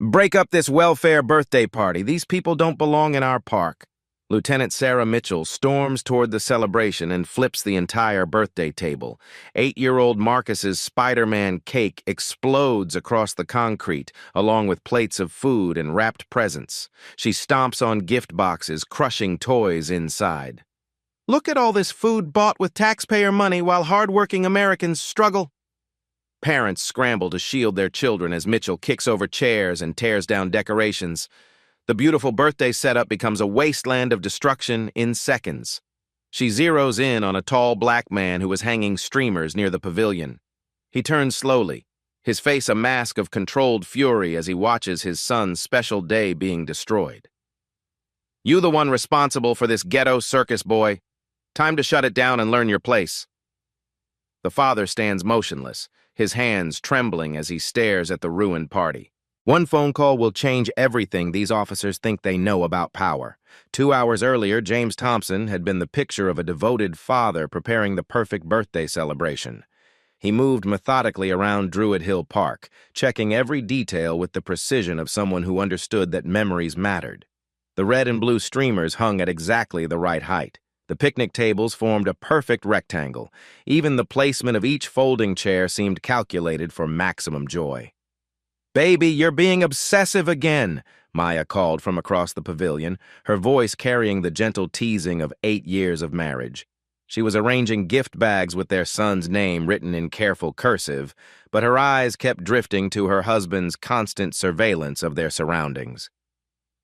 Break up this welfare birthday party. These people don't belong in our park. Lieutenant Sarah Mitchell storms toward the celebration and flips the entire birthday table. 8-year-old Marcus's Spider-Man cake explodes across the concrete, along with plates of food and wrapped presents. She stomps on gift boxes, crushing toys inside. Look at all this food bought with taxpayer money while hardworking Americans struggle. Parents scramble to shield their children as Mitchell kicks over chairs and tears down decorations. The beautiful birthday setup becomes a wasteland of destruction in seconds. She zeroes in on a tall black man who is hanging streamers near the pavilion. He turns slowly, his face a mask of controlled fury as he watches his son's special day being destroyed. You the one responsible for this ghetto circus, boy. Time to shut it down and learn your place. The father stands motionless, his hands trembling as he stares at the ruined party. One phone call will change everything these officers think they know about power. 2 hours earlier, James Thompson had been the picture of a devoted father preparing the perfect birthday celebration. He moved methodically around Druid Hill Park, checking every detail with the precision of someone who understood that memories mattered. The red and blue streamers hung at exactly the right height. The picnic tables formed a perfect rectangle. Even the placement of each folding chair seemed calculated for maximum joy. "Baby, you're being obsessive again," Maya called from across the pavilion, her voice carrying the gentle teasing of 8 years of marriage. She was arranging gift bags with their son's name written in careful cursive, but her eyes kept drifting to her husband's constant surveillance of their surroundings.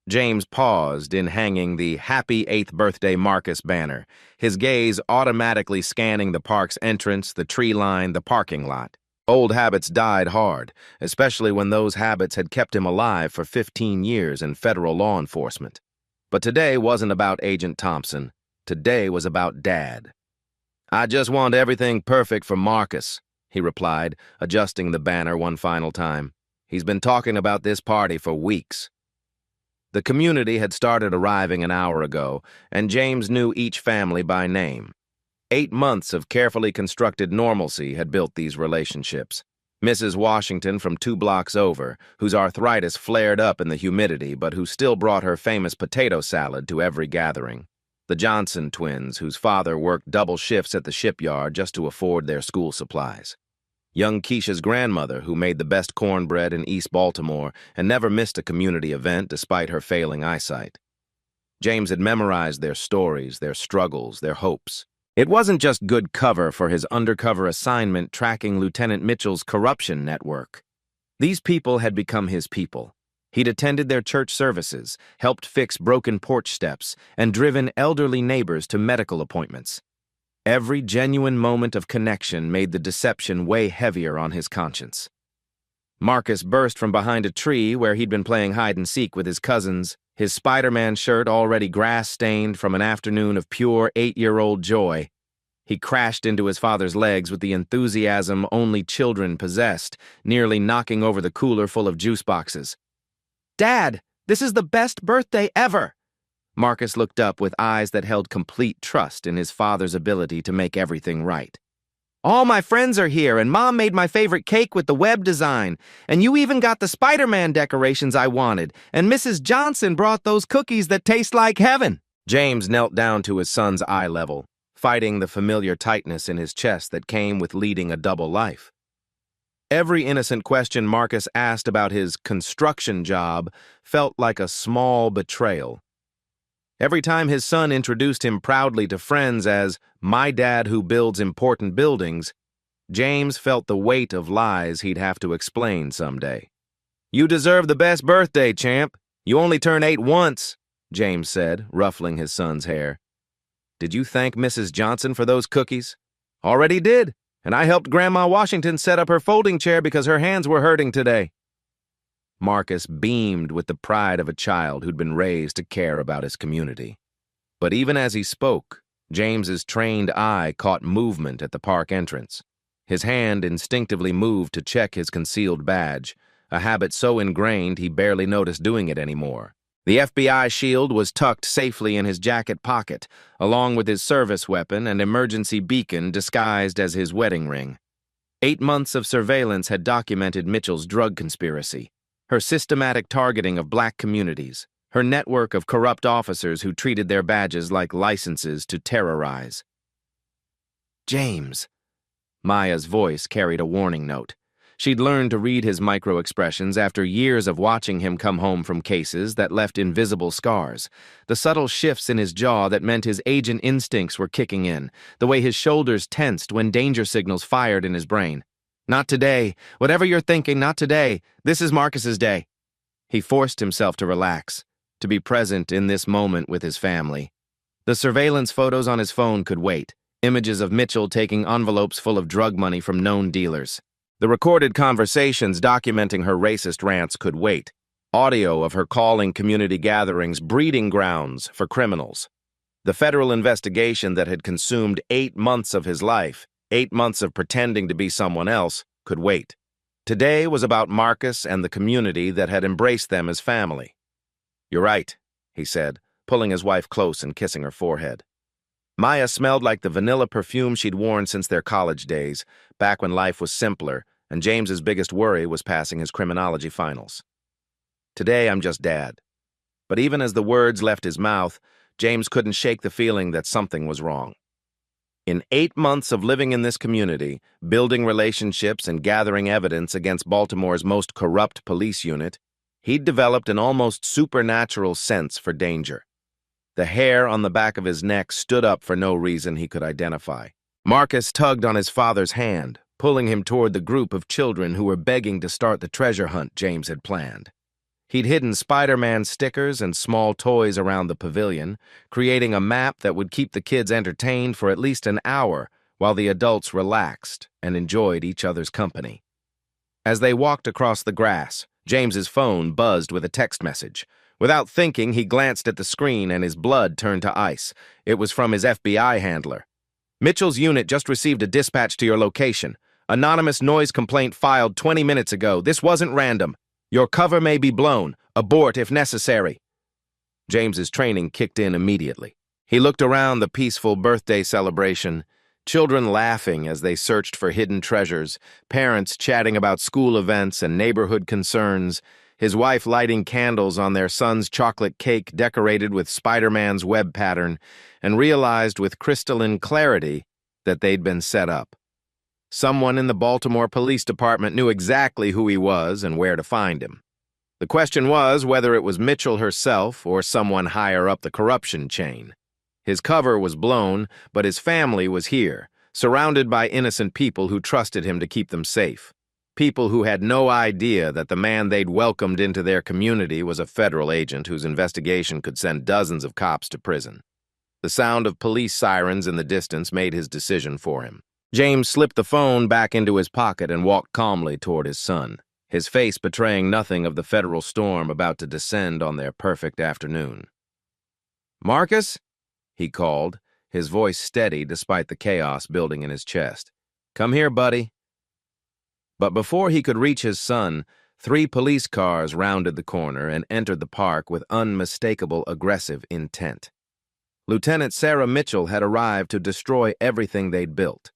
James paused in hanging the Happy 8th Birthday Marcus banner, his gaze automatically scanning the park's entrance, the tree line, the parking lot. Old habits died hard, especially when those habits had kept him alive for 15 years in federal law enforcement. But today wasn't about Agent Thompson. Today was about Dad. "I just want everything perfect for Marcus," he replied, adjusting the banner one final time. "He's been talking about this party for weeks." The community had started arriving an hour ago, and James knew each family by name. 8 months of carefully constructed normalcy had built these relationships. Mrs. Washington from 2 blocks over, whose arthritis flared up in the humidity but who still brought her famous potato salad to every gathering. The Johnson twins, whose father worked double shifts at the shipyard just to afford their school supplies. Young Keisha's grandmother, who made the best cornbread in East Baltimore and never missed a community event despite her failing eyesight. James had memorized their stories, their struggles, their hopes. It wasn't just good cover for his undercover assignment tracking Lieutenant Mitchell's corruption network. These people had become his people. He'd attended their church services, helped fix broken porch steps, and driven elderly neighbors to medical appointments. Every genuine moment of connection made the deception weigh heavier on his conscience. Marcus burst from behind a tree where he'd been playing hide-and-seek with his cousins, his Spider-Man shirt already grass-stained from an afternoon of pure 8-year-old joy. He crashed into his father's legs with the enthusiasm only children possessed, nearly knocking over the cooler full of juice boxes. "Dad, this is the best birthday ever!" Marcus looked up with eyes that held complete trust in his father's ability to make everything right. "All my friends are here, and Mom made my favorite cake with the web design, and you even got the Spider-Man decorations I wanted, and Mrs. Johnson brought those cookies that taste like heaven." James knelt down to his son's eye level, fighting the familiar tightness in his chest that came with leading a double life. Every innocent question Marcus asked about his construction job felt like a small betrayal. Every time his son introduced him proudly to friends as "my dad who builds important buildings," James felt the weight of lies he'd have to explain someday. "You deserve the best birthday, champ. You only turn 8 once," James said, ruffling his son's hair. "Did you thank Mrs. Johnson for those cookies?" "Already did, and I helped Grandma Washington set up her folding chair because her hands were hurting today." Marcus beamed with the pride of a child who'd been raised to care about his community. But even as he spoke, James's trained eye caught movement at the park entrance. His hand instinctively moved to check his concealed badge, a habit so ingrained he barely noticed doing it anymore. The FBI shield was tucked safely in his jacket pocket, along with his service weapon and emergency beacon disguised as his wedding ring. 8 months of surveillance had documented Mitchell's drug conspiracy. Her systematic targeting of black communities, her network of corrupt officers who treated their badges like licenses to terrorize. James. Maya's voice carried a warning note. She'd learned to read his micro-expressions after years of watching him come home from cases that left invisible scars. The subtle shifts in his jaw that meant his agent instincts were kicking in, the way his shoulders tensed when danger signals fired in his brain. Not today. Whatever you're thinking, not today. This is Marcus's day. He forced himself to relax, to be present in this moment with his family. The surveillance photos on his phone could wait. Images of Mitchell taking envelopes full of drug money from known dealers. The recorded conversations documenting her racist rants could wait. Audio of her calling community gatherings breeding grounds for criminals. The federal investigation that had consumed 8 months of his life, 8 months of pretending to be someone else, could wait. Today was about Marcus and the community that had embraced them as family. "You're right," he said, pulling his wife close and kissing her forehead. Maya smelled like the vanilla perfume she'd worn since their college days, back when life was simpler, and James's biggest worry was passing his criminology finals. "Today I'm just Dad." But even as the words left his mouth, James couldn't shake the feeling that something was wrong. In 8 months of living in this community, building relationships and gathering evidence against Baltimore's most corrupt police unit, he'd developed an almost supernatural sense for danger. The hair on the back of his neck stood up for no reason he could identify. Marcus tugged on his father's hand, pulling him toward the group of children who were begging to start the treasure hunt James had planned. He'd hidden Spider-Man stickers and small toys around the pavilion, creating a map that would keep the kids entertained for at least an hour while the adults relaxed and enjoyed each other's company. As they walked across the grass, James's phone buzzed with a text message. Without thinking, he glanced at the screen and his blood turned to ice. It was from his FBI handler. "Mitchell's unit just received a dispatch to your location. Anonymous noise complaint filed 20 minutes ago. This wasn't random. Your cover may be blown. Abort if necessary." James's training kicked in immediately. He looked around the peaceful birthday celebration, children laughing as they searched for hidden treasures, parents chatting about school events and neighborhood concerns, his wife lighting candles on their son's chocolate cake decorated with Spider-Man's web pattern, and realized with crystalline clarity that they'd been set up. Someone in the Baltimore Police Department knew exactly who he was and where to find him. The question was whether it was Mitchell herself or someone higher up the corruption chain. His cover was blown, but his family was here, surrounded by innocent people who trusted him to keep them safe. People who had no idea that the man they'd welcomed into their community was a federal agent whose investigation could send dozens of cops to prison. The sound of police sirens in the distance made his decision for him. James slipped the phone back into his pocket and walked calmly toward his son, his face betraying nothing of the federal storm about to descend on their perfect afternoon. "Marcus?" he called, his voice steady despite the chaos building in his chest. "Come here, buddy." But before he could reach his son, 3 police cars rounded the corner and entered the park with unmistakable aggressive intent. Lieutenant Sarah Mitchell had arrived to destroy everything they'd built.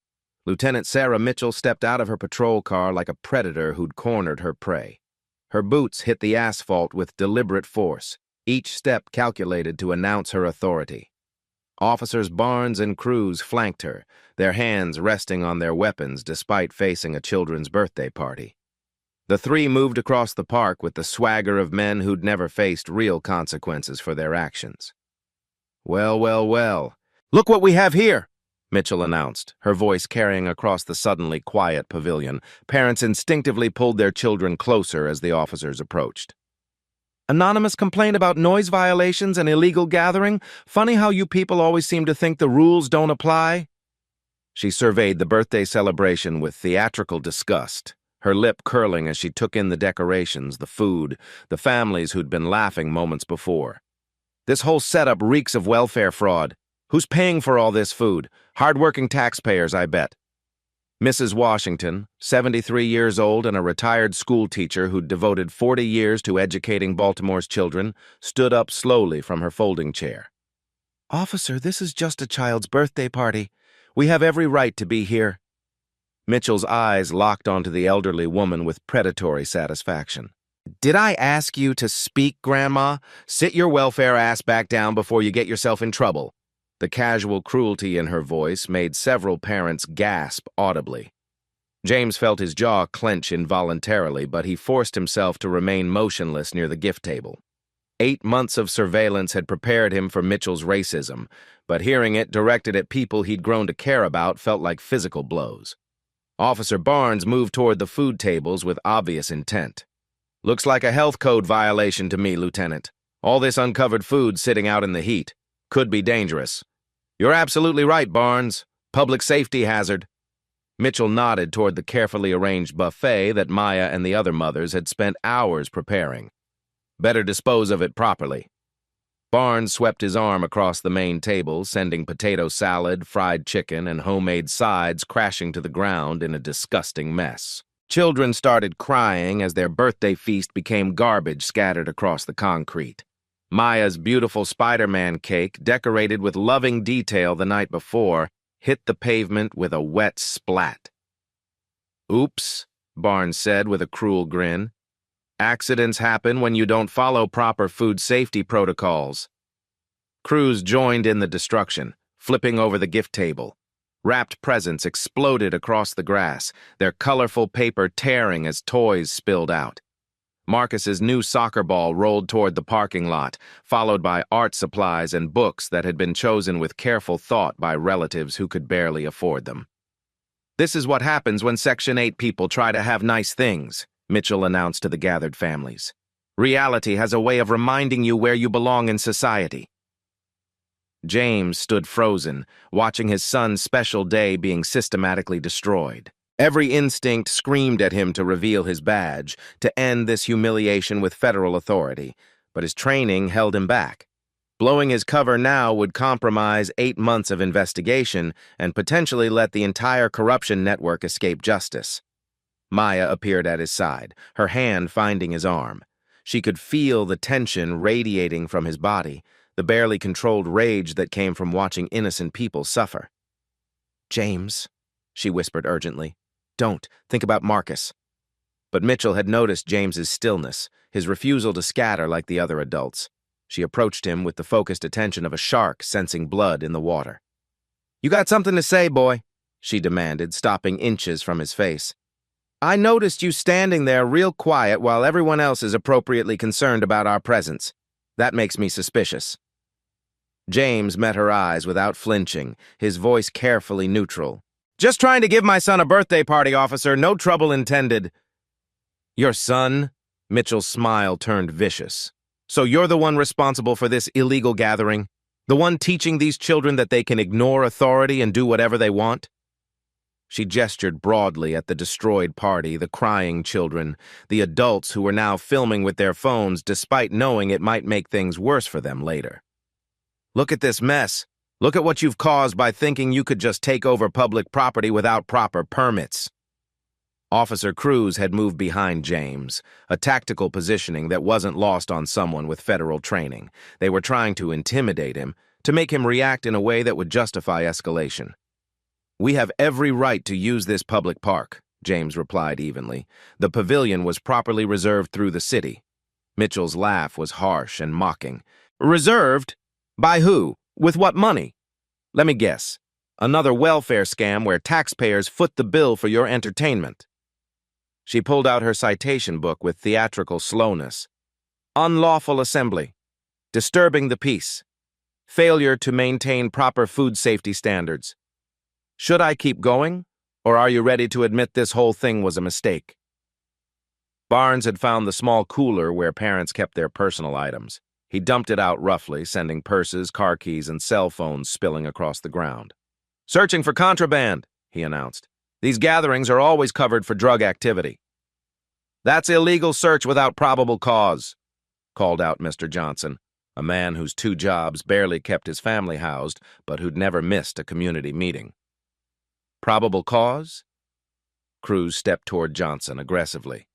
Lieutenant Sarah Mitchell stepped out of her patrol car like a predator who'd cornered her prey. Her boots hit the asphalt with deliberate force, each step calculated to announce her authority. Officers Barnes and Cruz flanked her, their hands resting on their weapons despite facing a children's birthday party. The 3 moved across the park with the swagger of men who'd never faced real consequences for their actions. "Well, well, well. Look what we have here," Mitchell announced, her voice carrying across the suddenly quiet pavilion. Parents instinctively pulled their children closer as the officers approached. "Anonymous complaint about noise violations and illegal gathering? Funny how you people always seem to think the rules don't apply." She surveyed the birthday celebration with theatrical disgust, her lip curling as she took in the decorations, the food, the families who'd been laughing moments before. "This whole setup reeks of welfare fraud. Who's paying for all this food? Hard-working taxpayers, I bet." Mrs. Washington, 73 years old and a retired school teacher who'd devoted 40 years to educating Baltimore's children, stood up slowly from her folding chair. "Officer, this is just a child's birthday party. We have every right to be here." Mitchell's eyes locked onto the elderly woman with predatory satisfaction. Did I ask you to speak, Grandma? Sit your welfare ass back down before you get yourself in trouble. The casual cruelty in her voice made several parents gasp audibly. James felt his jaw clench involuntarily, but he forced himself to remain motionless near the gift table. 8 months of surveillance had prepared him for Mitchell's racism, but hearing it directed at people he'd grown to care about felt like physical blows. Officer Barnes moved toward the food tables with obvious intent. Looks like a health code violation to me, Lieutenant. All this uncovered food sitting out in the heat. Could be dangerous. You're absolutely right, Barnes. Public safety hazard. Mitchell nodded toward the carefully arranged buffet that Maya and the other mothers had spent hours preparing. Better dispose of it properly. Barnes swept his arm across the main table, sending potato salad, fried chicken, and homemade sides crashing to the ground in a disgusting mess. Children started crying as their birthday feast became garbage scattered across the concrete. Maya's beautiful Spider-Man cake, decorated with loving detail the night before, hit the pavement with a wet splat. "Oops," Barnes said with a cruel grin. "Accidents happen when you don't follow proper food safety protocols." Crews joined in the destruction, flipping over the gift table. Wrapped presents exploded across the grass, their colorful paper tearing as toys spilled out. Marcus's new soccer ball rolled toward the parking lot, followed by art supplies and books that had been chosen with careful thought by relatives who could barely afford them. "This is what happens when Section 8 people try to have nice things," Mitchell announced to the gathered families. "Reality has a way of reminding you where you belong in society." James stood frozen, watching his son's special day being systematically destroyed. Every instinct screamed at him to reveal his badge, to end this humiliation with federal authority, but his training held him back. Blowing his cover now would compromise 8 months of investigation and potentially let the entire corruption network escape justice. Maya appeared at his side, her hand finding his arm. She could feel the tension radiating from his body, the barely controlled rage that came from watching innocent people suffer. "James," she whispered urgently, "don't. Think about Marcus." But Mitchell had noticed James's stillness, his refusal to scatter like the other adults. She approached him with the focused attention of a shark sensing blood in the water. "You got something to say, boy?" she demanded, stopping inches from his face. "I noticed you standing there real quiet while everyone else is appropriately concerned about our presence. That makes me suspicious." James met her eyes without flinching, his voice carefully neutral. "Just trying to give my son a birthday party, officer. No trouble intended." "Your son?" Mitchell's smile turned vicious. "So you're the one responsible for this illegal gathering? The one teaching these children that they can ignore authority and do whatever they want?" She gestured broadly at the destroyed party, the crying children, the adults who were now filming with their phones despite knowing it might make things worse for them later. "Look at this mess. Look at what you've caused by thinking you could just take over public property without proper permits." Officer Cruz had moved behind James, a tactical positioning that wasn't lost on someone with federal training. They were trying to intimidate him, to make him react in a way that would justify escalation. "We have every right to use this public park," James replied evenly. "The pavilion was properly reserved through the city." Mitchell's laugh was harsh and mocking. "Reserved? By who? With what money? Let me guess. Another welfare scam where taxpayers foot the bill for your entertainment." She pulled out her citation book with theatrical slowness. "Unlawful assembly. Disturbing the peace. Failure to maintain proper food safety standards. Should I keep going, or are you ready to admit this whole thing was a mistake?" Barnes had found the small cooler where parents kept their personal items. He dumped it out roughly, sending purses, car keys, and cell phones spilling across the ground. "Searching for contraband," he announced. "These gatherings are always covered for drug activity." "That's illegal search without probable cause," called out Mr. Johnson, a man whose 2 jobs barely kept his family housed, but who'd never missed a community meeting. "Probable cause?" Cruz stepped toward Johnson aggressively.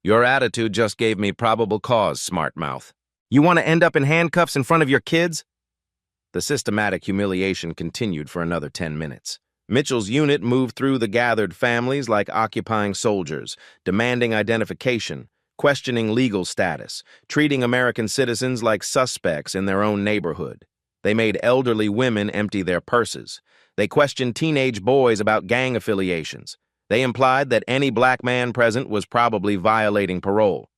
"Your attitude just gave me probable cause, smart mouth. You want to end up in handcuffs in front of your kids?" The systematic humiliation continued for another 10 minutes. Mitchell's unit moved through the gathered families like occupying soldiers, demanding identification, questioning legal status, treating American citizens like suspects in their own neighborhood. They made elderly women empty their purses. They questioned teenage boys about gang affiliations. They implied that any black man present was probably violating parole.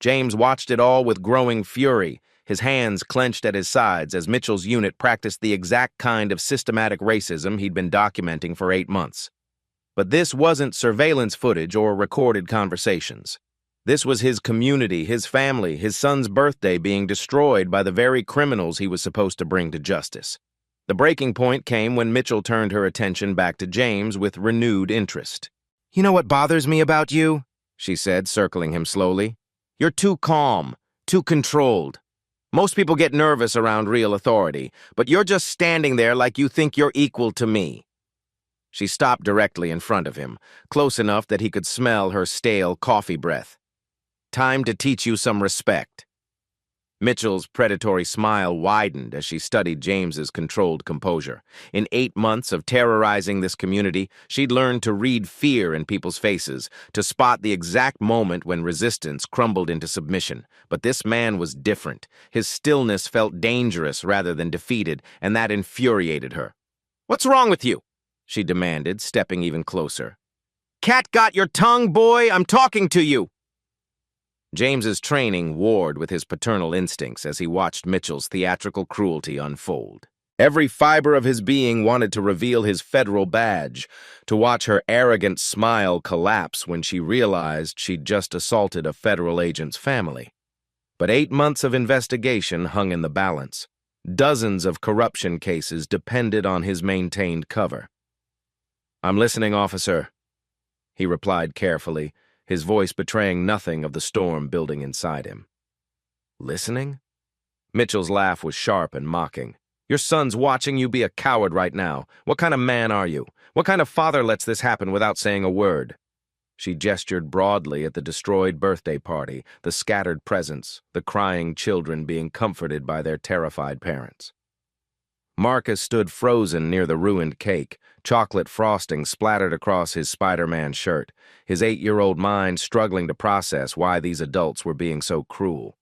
James watched it all with growing fury, his hands clenched at his sides as Mitchell's unit practiced the exact kind of systematic racism he'd been documenting for 8 months. But this wasn't surveillance footage or recorded conversations. This was his community, his family, his son's birthday being destroyed by the very criminals he was supposed to bring to justice. The breaking point came when Mitchell turned her attention back to James with renewed interest. "You know what bothers me about you?" she said, circling him slowly. "You're too calm, too controlled. Most people get nervous around real authority, but you're just standing there like you think you're equal to me." She stopped directly in front of him, close enough that he could smell her stale coffee breath. "Time to teach you some respect." Mitchell's predatory smile widened as she studied James's controlled composure. In 8 months of terrorizing this community, she'd learned to read fear in people's faces, to spot the exact moment when resistance crumbled into submission. But this man was different. His stillness felt dangerous rather than defeated, and that infuriated her. "What's wrong with you?" she demanded, stepping even closer. "Cat got your tongue, boy? I'm talking to you." James's training warred with his paternal instincts as he watched Mitchell's theatrical cruelty unfold. Every fiber of his being wanted to reveal his federal badge, to watch her arrogant smile collapse when she realized she'd just assaulted a federal agent's family. But 8 months of investigation hung in the balance. Dozens of corruption cases depended on his maintained cover. "I'm listening, officer," he replied carefully, his voice betraying nothing of the storm building inside him. "Listening?" Mitchell's laugh was sharp and mocking. "Your son's watching you be a coward right now. What kind of man are you? What kind of father lets this happen without saying a word?" She gestured broadly at the destroyed birthday party, the scattered presents, the crying children being comforted by their terrified parents. Marcus stood frozen near the ruined cake, chocolate frosting splattered across his Spider-Man shirt, his 8-year-old mind struggling to process why these adults were being so cruel.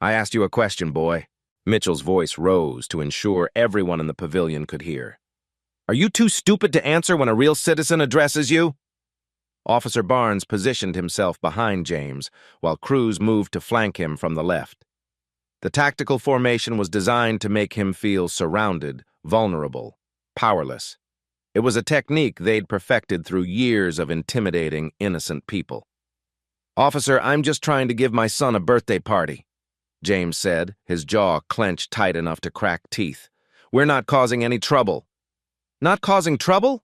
"I asked you a question, boy." Mitchell's voice rose to ensure everyone in the pavilion could hear. "Are you too stupid to answer when a real citizen addresses you?" Officer Barnes positioned himself behind James, while Cruz moved to flank him from the left. The tactical formation was designed to make him feel surrounded, vulnerable, powerless. It was a technique they'd perfected through years of intimidating innocent people. "Officer, I'm just trying to give my son a birthday party," James said, his jaw clenched tight enough to crack teeth. "We're not causing any trouble." "Not causing trouble?"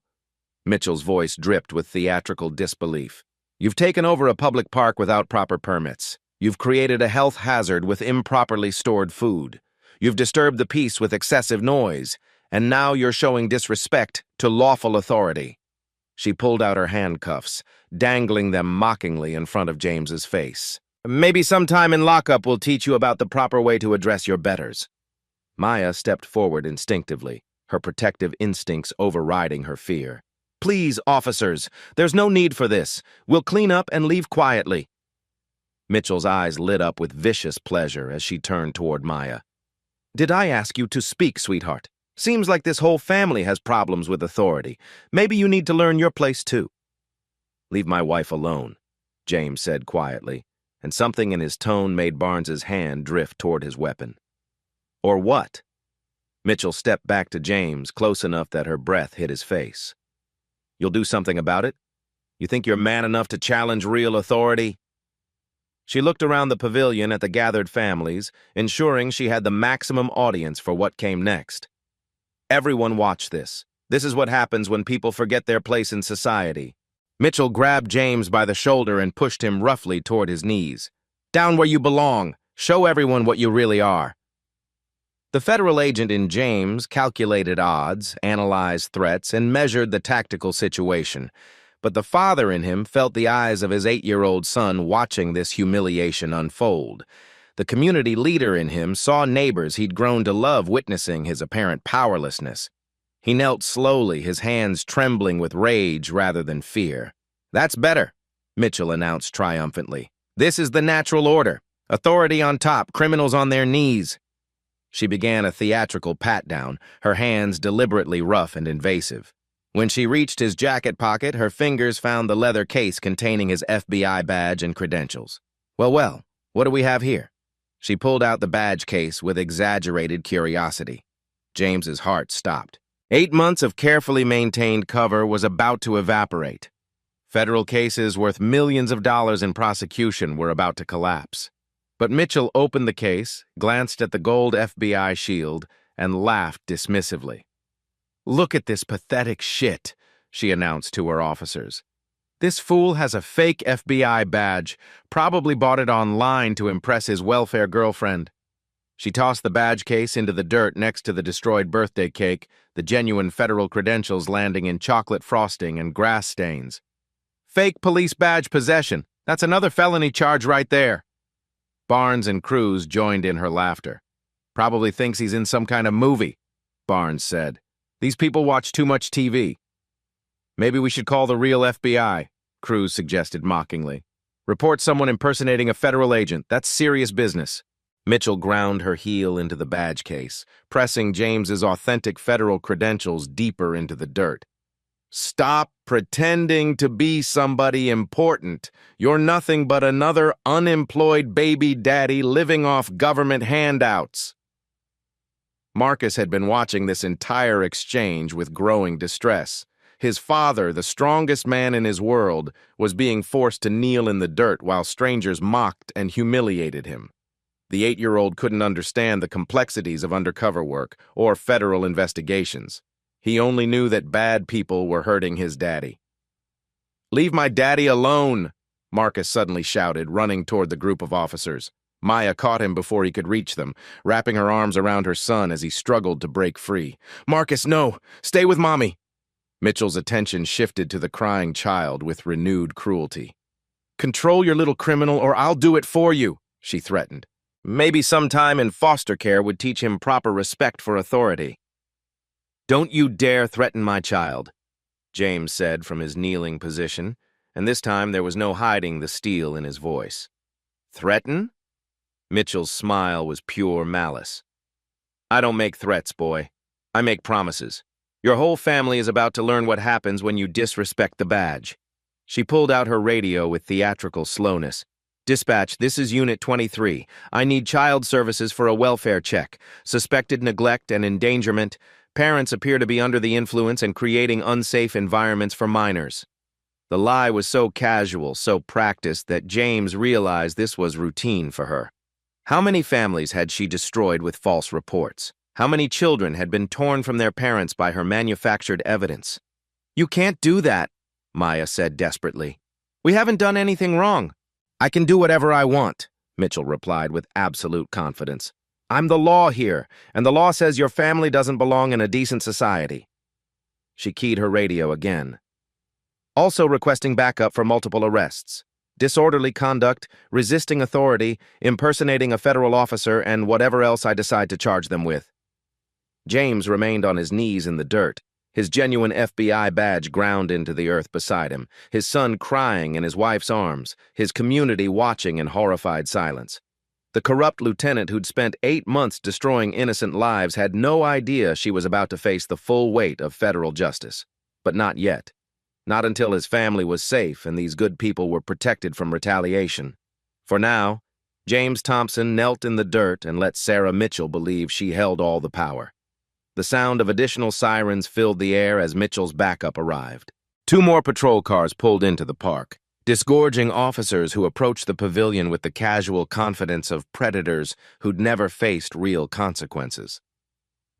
Mitchell's voice dripped with theatrical disbelief. "You've taken over a public park without proper permits. You've created a health hazard with improperly stored food. You've disturbed the peace with excessive noise. And now you're showing disrespect to lawful authority." She pulled out her handcuffs, dangling them mockingly in front of James's face. "Maybe sometime in lockup we'll teach you about the proper way to address your betters." Maya stepped forward instinctively, her protective instincts overriding her fear. "Please, officers, there's no need for this. We'll clean up and leave quietly." Mitchell's eyes lit up with vicious pleasure as she turned toward Maya. "Did I ask you to speak, sweetheart? Seems like this whole family has problems with authority. Maybe you need to learn your place too." "Leave my wife alone," James said quietly, and something in his tone made Barnes's hand drift toward his weapon. "Or what?" Mitchell stepped back to James, close enough that her breath hit his face. "You'll do something about it? You think you're man enough to challenge real authority?" She looked around the pavilion at the gathered families, ensuring she had the maximum audience for what came next. Everyone watched this. This is what happens when people forget their place in society. Mitchell grabbed James by the shoulder and pushed him roughly toward his knees. "Down where you belong. Show everyone what you really are." The federal agent in James calculated odds, analyzed threats, and measured the tactical situation. But the father in him felt the eyes of his 8-year-old son watching this humiliation unfold. The community leader in him saw neighbors he'd grown to love witnessing his apparent powerlessness. He knelt slowly, his hands trembling with rage rather than fear. "That's better," Mitchell announced triumphantly. This is the natural order. Authority on top, criminals on their knees. She began a theatrical pat-down, her hands deliberately rough and invasive. When she reached his jacket pocket, her fingers found the leather case containing his FBI badge and credentials. Well, what do we have here? She pulled out the badge case with exaggerated curiosity. James's heart stopped. 8 months of carefully maintained cover was about to evaporate. Federal cases worth millions of dollars in prosecution were about to collapse. But Mitchell opened the case, glanced at the gold FBI shield, and laughed dismissively. "Look at this pathetic shit," she announced to her officers. "This fool has a fake FBI badge, probably bought it online to impress his welfare girlfriend." She tossed the badge case into the dirt next to the destroyed birthday cake, the genuine federal credentials landing in chocolate frosting and grass stains. "Fake police badge possession. That's another felony charge right there." Barnes and Cruz joined in her laughter. "Probably thinks he's in some kind of movie," Barnes said. "These people watch too much TV." "Maybe we should call the real FBI," Cruz suggested mockingly. "Report someone impersonating a federal agent. That's serious business." Mitchell ground her heel into the badge case, pressing James's authentic federal credentials deeper into the dirt. "Stop pretending to be somebody important. You're nothing but another unemployed baby daddy living off government handouts." Marcus had been watching this entire exchange with growing distress. His father, the strongest man in his world, was being forced to kneel in the dirt while strangers mocked and humiliated him. The 8-year-old couldn't understand the complexities of undercover work or federal investigations. He only knew that bad people were hurting his daddy. "Leave my daddy alone," Marcus suddenly shouted, running toward the group of officers. Maya caught him before he could reach them, wrapping her arms around her son as he struggled to break free. "Marcus, no! Stay with Mommy!" Mitchell's attention shifted to the crying child with renewed cruelty. "Control your little criminal or I'll do it for you," she threatened. Maybe some time in foster care would teach him proper respect for authority. "Don't you dare threaten my child," James said from his kneeling position, and this time there was no hiding the steel in his voice. "Threaten?" Mitchell's smile was pure malice. "I don't make threats, boy. I make promises. Your whole family is about to learn what happens when you disrespect the badge." She pulled out her radio with theatrical slowness. "Dispatch, this is Unit 23. I need child services for a welfare check. Suspected neglect and endangerment. Parents appear to be under the influence and creating unsafe environments for minors." The lie was so casual, so practiced, that James realized this was routine for her. How many families had she destroyed with false reports? How many children had been torn from their parents by her manufactured evidence? "You can't do that," Maya said desperately. "We haven't done anything wrong." "I can do whatever I want," Mitchell replied with absolute confidence. "I'm the law here, and the law says your family doesn't belong in a decent society." She keyed her radio again. "Also requesting backup for multiple arrests. Disorderly conduct, resisting authority, impersonating a federal officer, and whatever else I decide to charge them with." James remained on his knees in the dirt, his genuine FBI badge ground into the earth beside him, his son crying in his wife's arms, his community watching in horrified silence. The corrupt lieutenant who'd spent 8 months destroying innocent lives had no idea she was about to face the full weight of federal justice. But not yet. Not until his family was safe and these good people were protected from retaliation. For now, James Thompson knelt in the dirt and let Sarah Mitchell believe she held all the power. The sound of additional sirens filled the air as Mitchell's backup arrived. 2 more patrol cars pulled into the park, disgorging officers who approached the pavilion with the casual confidence of predators who'd never faced real consequences.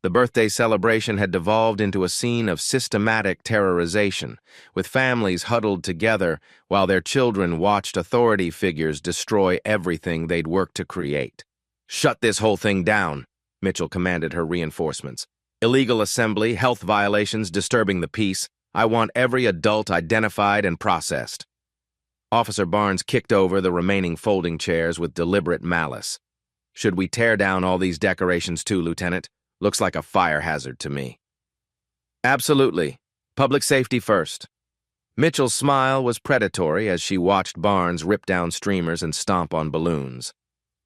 The birthday celebration had devolved into a scene of systematic terrorization, with families huddled together while their children watched authority figures destroy everything they'd worked to create. "Shut this whole thing down," Mitchell commanded her reinforcements. "Illegal assembly, health violations disturbing the peace. I want every adult identified and processed." Officer Barnes kicked over the remaining folding chairs with deliberate malice. "Should we tear down all these decorations too, Lieutenant? Looks like a fire hazard to me." "Absolutely. Public safety first." Mitchell's smile was predatory as she watched Barnes rip down streamers and stomp on balloons.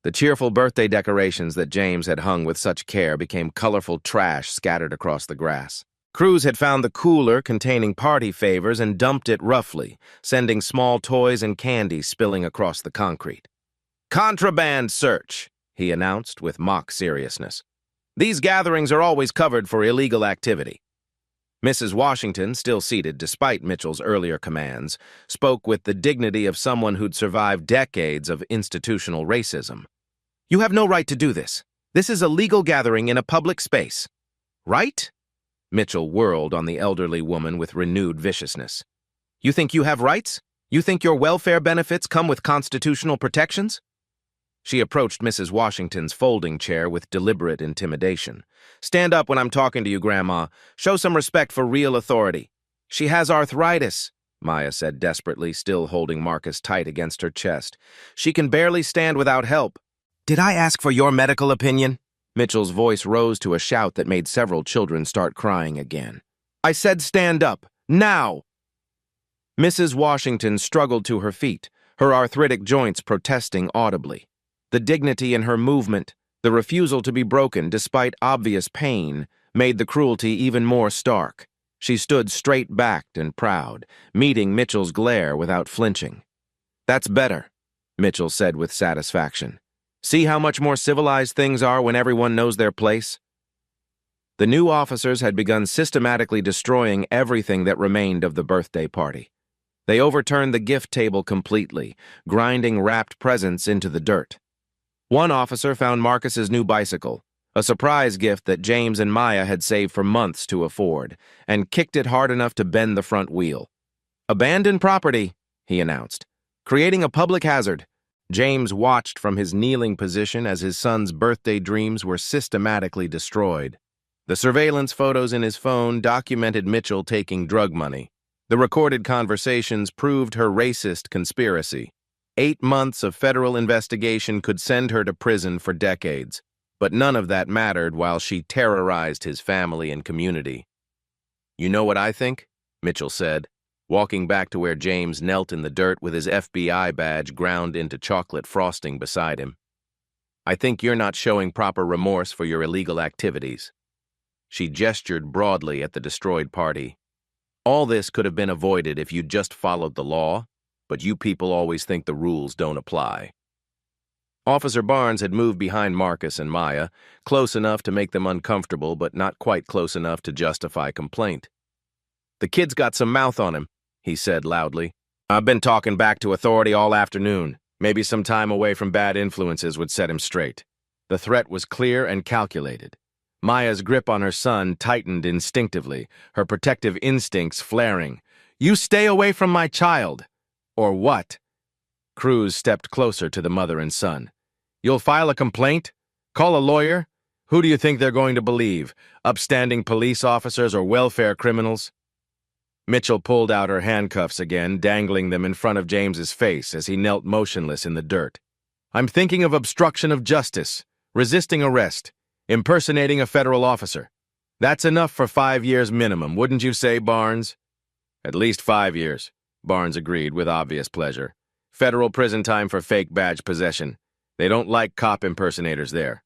The cheerful birthday decorations that James had hung with such care became colorful trash scattered across the grass. Cruz had found the cooler containing party favors and dumped it roughly, sending small toys and candy spilling across the concrete. "Contraband search," he announced with mock seriousness. "These gatherings are always covered for illegal activity." Mrs. Washington, still seated despite Mitchell's earlier commands, spoke with the dignity of someone who'd survived decades of institutional racism. "You have no right to do this. This is a legal gathering in a public space." "Right?" Mitchell whirled on the elderly woman with renewed viciousness. "You think you have rights? You think your welfare benefits come with constitutional protections?" She approached Mrs. Washington's folding chair with deliberate intimidation. "Stand up when I'm talking to you, Grandma. Show some respect for real authority." "She has arthritis," Maya said desperately, still holding Marcus tight against her chest. "She can barely stand without help." "Did I ask for your medical opinion?" Mitchell's voice rose to a shout that made several children start crying again. "I said stand up, now!" Mrs. Washington struggled to her feet, her arthritic joints protesting audibly. The dignity in her movement, the refusal to be broken despite obvious pain, made the cruelty even more stark. She stood straight-backed and proud, meeting Mitchell's glare without flinching. "That's better," Mitchell said with satisfaction. "See how much more civilized things are when everyone knows their place?" The new officers had begun systematically destroying everything that remained of the birthday party. They overturned the gift table completely, grinding wrapped presents into the dirt. One officer found Marcus's new bicycle, a surprise gift that James and Maya had saved for months to afford, and kicked it hard enough to bend the front wheel. "Abandoned property," he announced, "creating a public hazard." James watched from his kneeling position as his son's birthday dreams were systematically destroyed. The surveillance photos in his phone documented Mitchell taking drug money. The recorded conversations proved her racist conspiracy. 8 months of federal investigation could send her to prison for decades, but none of that mattered while she terrorized his family and community. "You know what I think?" Mitchell said, walking back to where James knelt in the dirt with his FBI badge ground into chocolate frosting beside him. "I think you're not showing proper remorse for your illegal activities." She gestured broadly at the destroyed party. "All this could have been avoided if you'd just followed the law, but you people always think the rules don't apply." Officer Barnes had moved behind Marcus and Maya, close enough to make them uncomfortable but not quite close enough to justify complaint. "The kid's got some mouth on him," he said loudly. "I've been talking back to authority all afternoon. Maybe some time away from bad influences would set him straight." The threat was clear and calculated. Maya's grip on her son tightened instinctively, her protective instincts flaring. "You stay away from my child!" "Or what?" Cruz stepped closer to the mother and son. "You'll file a complaint? Call a lawyer? Who do you think they're going to believe? Upstanding police officers or welfare criminals?" Mitchell pulled out her handcuffs again, dangling them in front of James's face as he knelt motionless in the dirt. "I'm thinking of obstruction of justice, resisting arrest, impersonating a federal officer. That's enough for 5 years minimum, wouldn't you say, Barnes?" "At least 5 years," Barnes agreed with obvious pleasure. "Federal prison time for fake badge possession. They don't like cop impersonators there."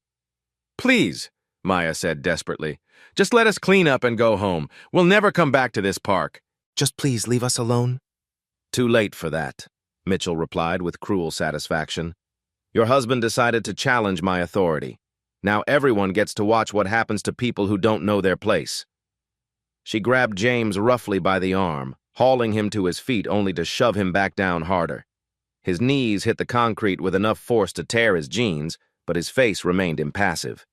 "Please," Maya said desperately, "just let us clean up and go home. We'll never come back to this park." "Just please leave us alone." "Too late for that," Mitchell replied with cruel satisfaction. "Your husband decided to challenge my authority. Now everyone gets to watch what happens to people who don't know their place." She grabbed James roughly by the arm, hauling him to his feet only to shove him back down harder. His knees hit the concrete with enough force to tear his jeans, but his face remained impassive.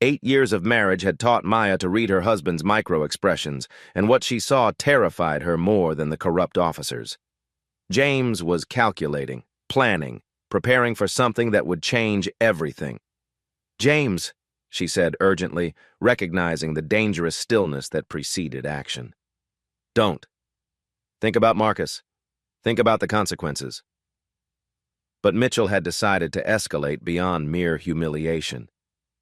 8 years of marriage had taught Maya to read her husband's micro-expressions, and what she saw terrified her more than the corrupt officers. James was calculating, planning, preparing for something that would change everything. "James," she said urgently, recognizing the dangerous stillness that preceded action. "Don't. Think about Marcus. Think about the consequences." But Mitchell had decided to escalate beyond mere humiliation.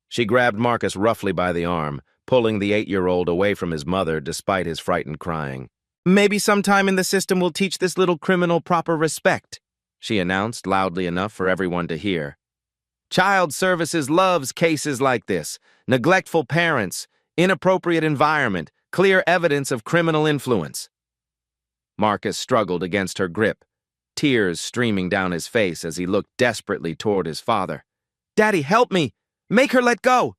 She grabbed Marcus roughly by the arm, pulling the 8-year-old away from his mother despite his frightened crying. Maybe sometime in the system we'll teach this little criminal proper respect, she announced loudly enough for everyone to hear. Child Services loves cases like this. Neglectful parents, inappropriate environment, clear evidence of criminal influence. Marcus struggled against her grip, tears streaming down his face as he looked desperately toward his father. Daddy, help me! Make her let go!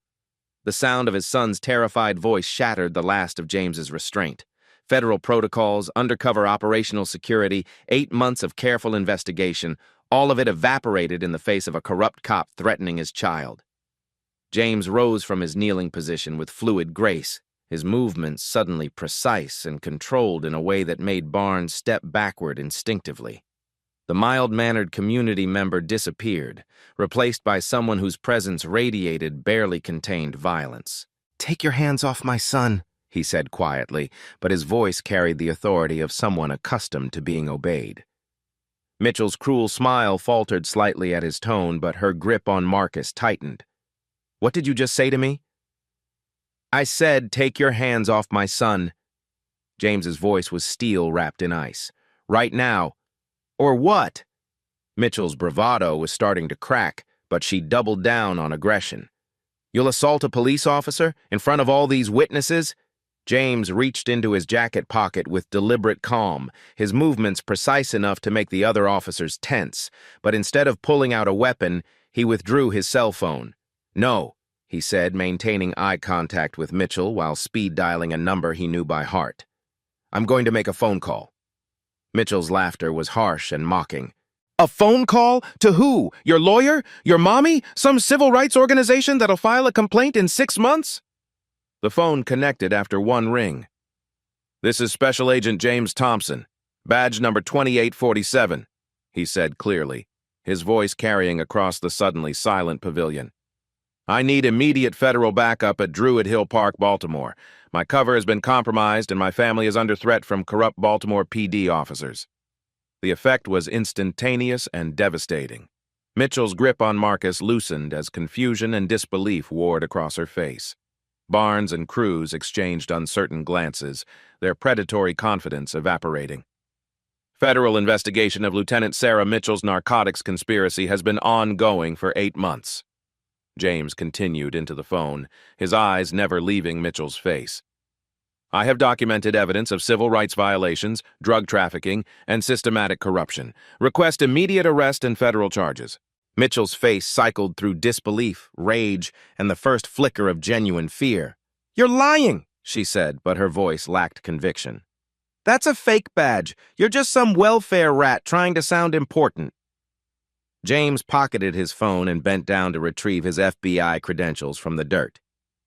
The sound of his son's terrified voice shattered the last of James's restraint. Federal protocols, undercover operational security, 8 months of careful investigation, all of it evaporated in the face of a corrupt cop threatening his child. James rose from his kneeling position with fluid grace, his movements suddenly precise and controlled in a way that made Barnes step backward instinctively. The mild-mannered community member disappeared, replaced by someone whose presence radiated barely contained violence. "Take your hands off my son," he said quietly, but his voice carried the authority of someone accustomed to being obeyed. Mitchell's cruel smile faltered slightly at his tone, but her grip on Marcus tightened. "What did you just say to me?" "I said, take your hands off my son." James's voice was steel wrapped in ice. "Right now." "Or what?" Mitchell's bravado was starting to crack, but she doubled down on aggression. "You'll assault a police officer in front of all these witnesses?" James reached into his jacket pocket with deliberate calm, his movements precise enough to make the other officers tense, but instead of pulling out a weapon, he withdrew his cell phone. "No," he said, maintaining eye contact with Mitchell while speed-dialing a number he knew by heart. "I'm going to make a phone call." Mitchell's laughter was harsh and mocking. "A phone call? To who? Your lawyer? Your mommy? Some civil rights organization that'll file a complaint in 6 months?" The phone connected after one ring. "This is Special Agent James Thompson, badge number 2847, he said clearly, his voice carrying across the suddenly silent pavilion. "I need immediate federal backup at Druid Hill Park, Baltimore. My cover has been compromised and my family is under threat from corrupt Baltimore PD officers." The effect was instantaneous and devastating. Mitchell's grip on Marcus loosened as confusion and disbelief warred across her face. Barnes and Cruz exchanged uncertain glances, their predatory confidence evaporating. "Federal investigation of Lieutenant Sarah Mitchell's narcotics conspiracy has been ongoing for 8 months. James continued into the phone, his eyes never leaving Mitchell's face. "I have documented evidence of civil rights violations, drug trafficking, and systematic corruption. Request immediate arrest and federal charges." Mitchell's face cycled through disbelief, rage, and the first flicker of genuine fear. "You're lying," she said, but her voice lacked conviction. "That's a fake badge. You're just some welfare rat trying to sound important." James pocketed his phone and bent down to retrieve his FBI credentials from the dirt.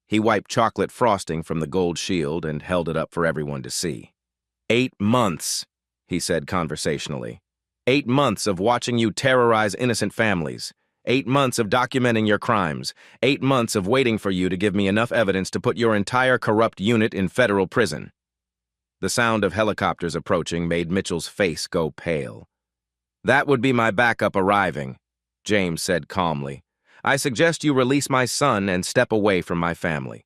He wiped chocolate frosting from the gold shield and held it up for everyone to see. 8 months, he said conversationally. 8 months of watching you terrorize innocent families. 8 months of documenting your crimes. 8 months of waiting for you to give me enough evidence to put your entire corrupt unit in federal prison. The sound of helicopters approaching made Mitchell's face go pale. "That would be my backup arriving," James said calmly. "I suggest you release my son and step away from my family."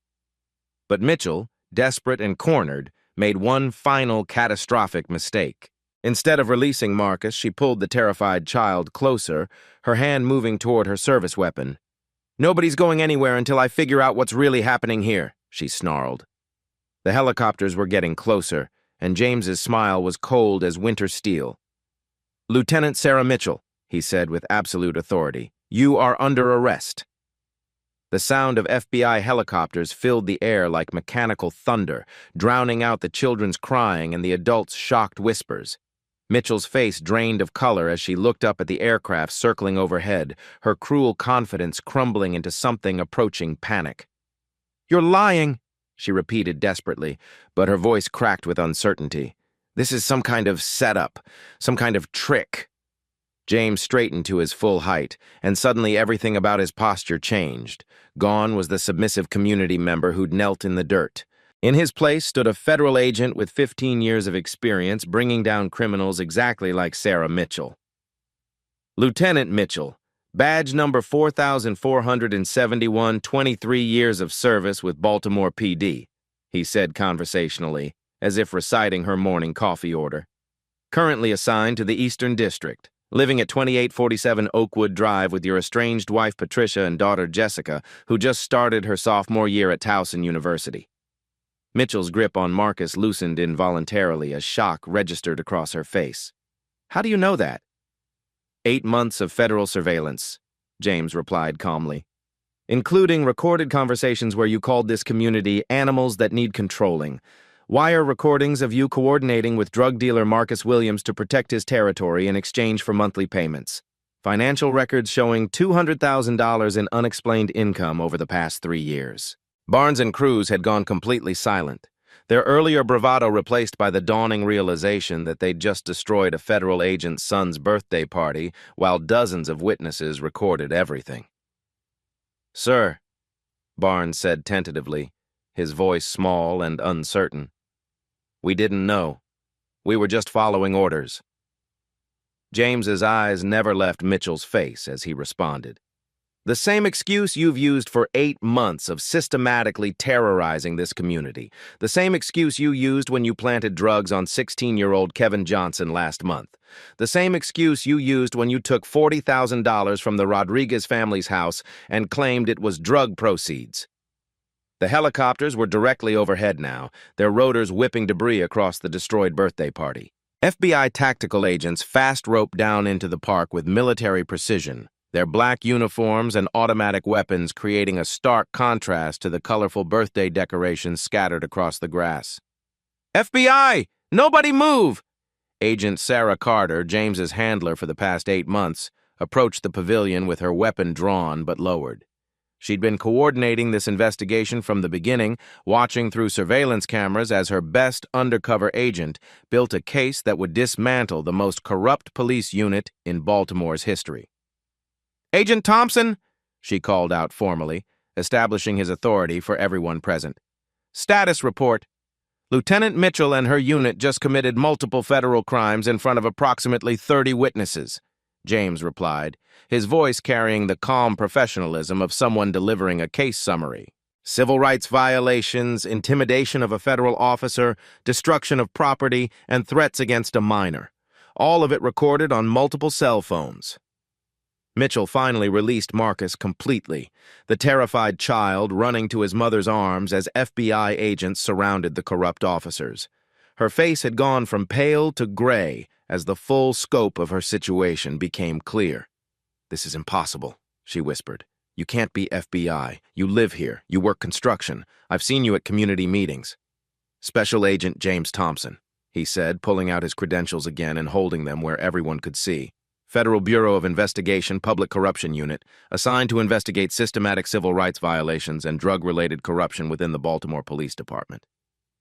But Mitchell, desperate and cornered, made one final catastrophic mistake. Instead of releasing Marcus, she pulled the terrified child closer, her hand moving toward her service weapon. "Nobody's going anywhere until I figure out what's really happening here," she snarled. The helicopters were getting closer, and James's smile was cold as winter steel. "Lieutenant Sarah Mitchell," he said with absolute authority, "you are under arrest." The sound of FBI helicopters filled the air like mechanical thunder, drowning out the children's crying and the adults' shocked whispers. Mitchell's face drained of color as she looked up at the aircraft circling overhead, her cruel confidence crumbling into something approaching panic. "You're lying," she repeated desperately, but her voice cracked with uncertainty. "This is some kind of setup, some kind of trick." James straightened to his full height, and suddenly everything about his posture changed. Gone was the submissive community member who'd knelt in the dirt. In his place stood a federal agent with 15 years of experience bringing down criminals exactly like Sarah Mitchell. "Lieutenant Mitchell, badge number 4471, 23 years of service with Baltimore PD," he said conversationally, as if reciting her morning coffee order. Currently assigned to the Eastern District, living at 2847 Oakwood Drive with your estranged wife Patricia and daughter Jessica, who just started her sophomore year at Towson University. Mitchell's grip on Marcus loosened involuntarily as shock registered across her face. How do you know that? 8 months of federal surveillance, James replied calmly, including recorded conversations where you called this community animals that need controlling, wire recordings of you coordinating with drug dealer Marcus Williams to protect his territory in exchange for monthly payments, financial records showing $200,000 in unexplained income over the past 3 years. Barnes and Cruz had gone completely silent, their earlier bravado replaced by the dawning realization that they'd just destroyed a federal agent's son's birthday party while dozens of witnesses recorded everything. "Sir," Barnes said tentatively, his voice small and uncertain, "we didn't know. We were just following orders." James's eyes never left Mitchell's face as he responded. "The same excuse you've used for 8 months of systematically terrorizing this community. The same excuse you used when you planted drugs on 16-year-old Kevin Johnson last month. The same excuse you used when you took $40,000 from the Rodriguez family's house and claimed it was drug proceeds." The helicopters were directly overhead now, their rotors whipping debris across the destroyed birthday party. FBI tactical agents fast-roped down into the park with military precision, their black uniforms and automatic weapons creating a stark contrast to the colorful birthday decorations scattered across the grass. "FBI! Nobody move!" Agent Sarah Carter, James's handler for the past 8 months, approached the pavilion with her weapon drawn but lowered. She'd been coordinating this investigation from the beginning, watching through surveillance cameras as her best undercover agent built a case that would dismantle the most corrupt police unit in Baltimore's history. "Agent Thompson," she called out formally, establishing his authority for everyone present. "Status report. Lieutenant Mitchell and her unit just committed multiple federal crimes in front of approximately 30 witnesses," James replied, his voice carrying the calm professionalism of someone delivering a case summary. "Civil rights violations, intimidation of a federal officer, destruction of property, and threats against a minor. All of it recorded on multiple cell phones." Mitchell finally released Marcus completely, the terrified child running to his mother's arms as FBI agents surrounded the corrupt officers. Her face had gone from pale to gray as the full scope of her situation became clear. "This is impossible," she whispered. "You can't be FBI. You live here. You work construction. I've seen you at community meetings." "Special Agent James Thompson," he said, pulling out his credentials again and holding them where everyone could see. "Federal Bureau of Investigation Public Corruption Unit, assigned to investigate systematic civil rights violations and drug-related corruption within the Baltimore Police Department."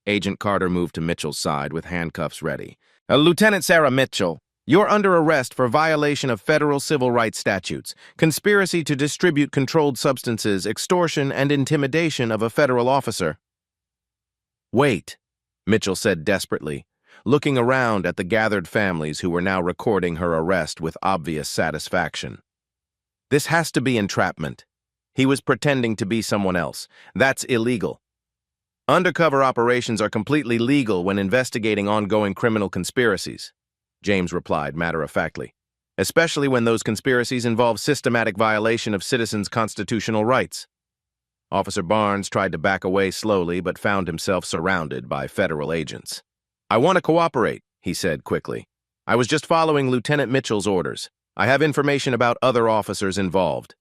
Agent Carter moved to Mitchell's side with handcuffs ready. "Lieutenant Sarah Mitchell, you're under arrest for violation of federal civil rights statutes, conspiracy to distribute controlled substances, extortion, and intimidation of a federal officer." "Wait," Mitchell said desperately, looking around at the gathered families who were now recording her arrest with obvious satisfaction. "This has to be entrapment. He was pretending to be someone else. That's illegal. Undercover operations are completely legal when investigating ongoing criminal conspiracies," James replied matter-of-factly, "especially when those conspiracies involve systematic violation of citizens' constitutional rights." Officer Barnes tried to back away slowly but found himself surrounded by federal agents. "I want to cooperate," he said quickly. "I was just following Lieutenant Mitchell's orders. I have information about other officers involved."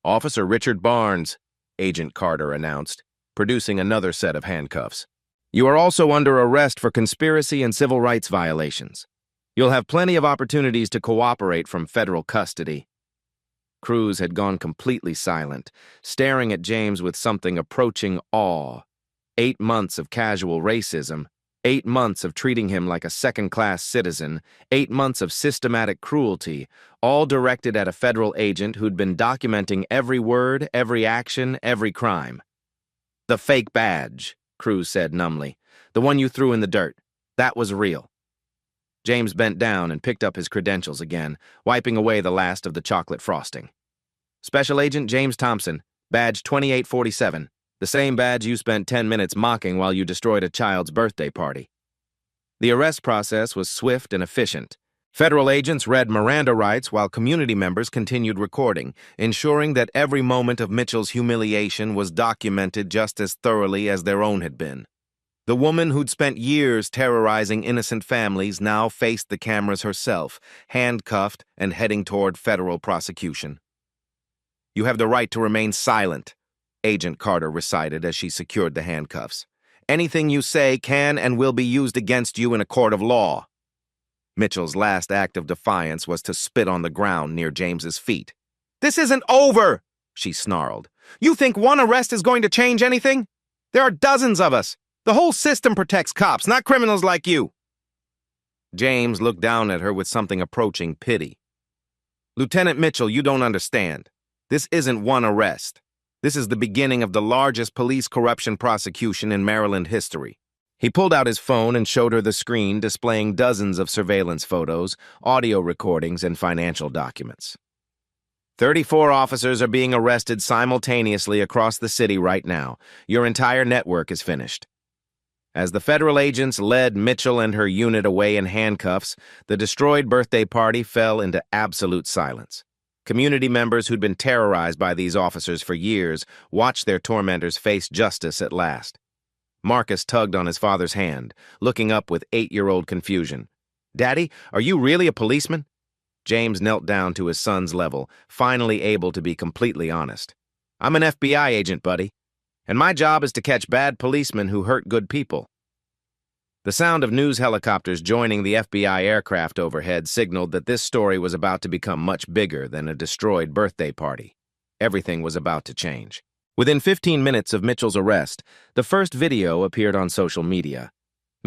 "Officer Richard Barnes," Agent Carter announced, producing another set of handcuffs. "You are also under arrest for conspiracy and civil rights violations. You'll have plenty of opportunities to cooperate from federal custody." Cruz had gone completely silent, staring at James with something approaching awe. 8 months of casual racism, 8 months of treating him like a second-class citizen, 8 months of systematic cruelty, all directed at a federal agent who'd been documenting every word, every action, every crime. "The fake badge," Cruz said numbly. "The one you threw in the dirt. That was real." James bent down and picked up his credentials again, wiping away the last of the chocolate frosting. "Special Agent James Thompson, badge 2847. The same badge you spent 10 minutes mocking while you destroyed a child's birthday party." The arrest process was swift and efficient. Federal agents read Miranda rights while community members continued recording, ensuring that every moment of Mitchell's humiliation was documented just as thoroughly as their own had been. The woman who'd spent years terrorizing innocent families now faced the cameras herself, handcuffed and heading toward federal prosecution. "You have the right to remain silent," Agent Carter recited as she secured the handcuffs. "Anything you say can and will be used against you in a court of law." Mitchell's last act of defiance was to spit on the ground near James's feet. "This isn't over," she snarled. "You think one arrest is going to change anything? There are dozens of us. The whole system protects cops, not criminals like you." James looked down at her with something approaching pity. "Lieutenant Mitchell, you don't understand. This isn't one arrest. This is the beginning of the largest police corruption prosecution in Maryland history." He pulled out his phone and showed her the screen displaying dozens of surveillance photos, audio recordings, and financial documents. 34 officers are being arrested simultaneously across the city right now. Your entire network is finished. As the federal agents led Mitchell and her unit away in handcuffs, the destroyed birthday party fell into absolute silence. Community members who'd been terrorized by these officers for years watched their tormentors face justice at last. Marcus tugged on his father's hand, looking up with 8-year-old confusion. "Daddy, are you really a policeman?" James knelt down to his son's level, finally able to be completely honest. "I'm an FBI agent, buddy, and my job is to catch bad policemen who hurt good people." The sound of news helicopters joining the FBI aircraft overhead signaled that this story was about to become much bigger than a destroyed birthday party. Everything was about to change. Within 15 minutes of Mitchell's arrest, the first video appeared on social media.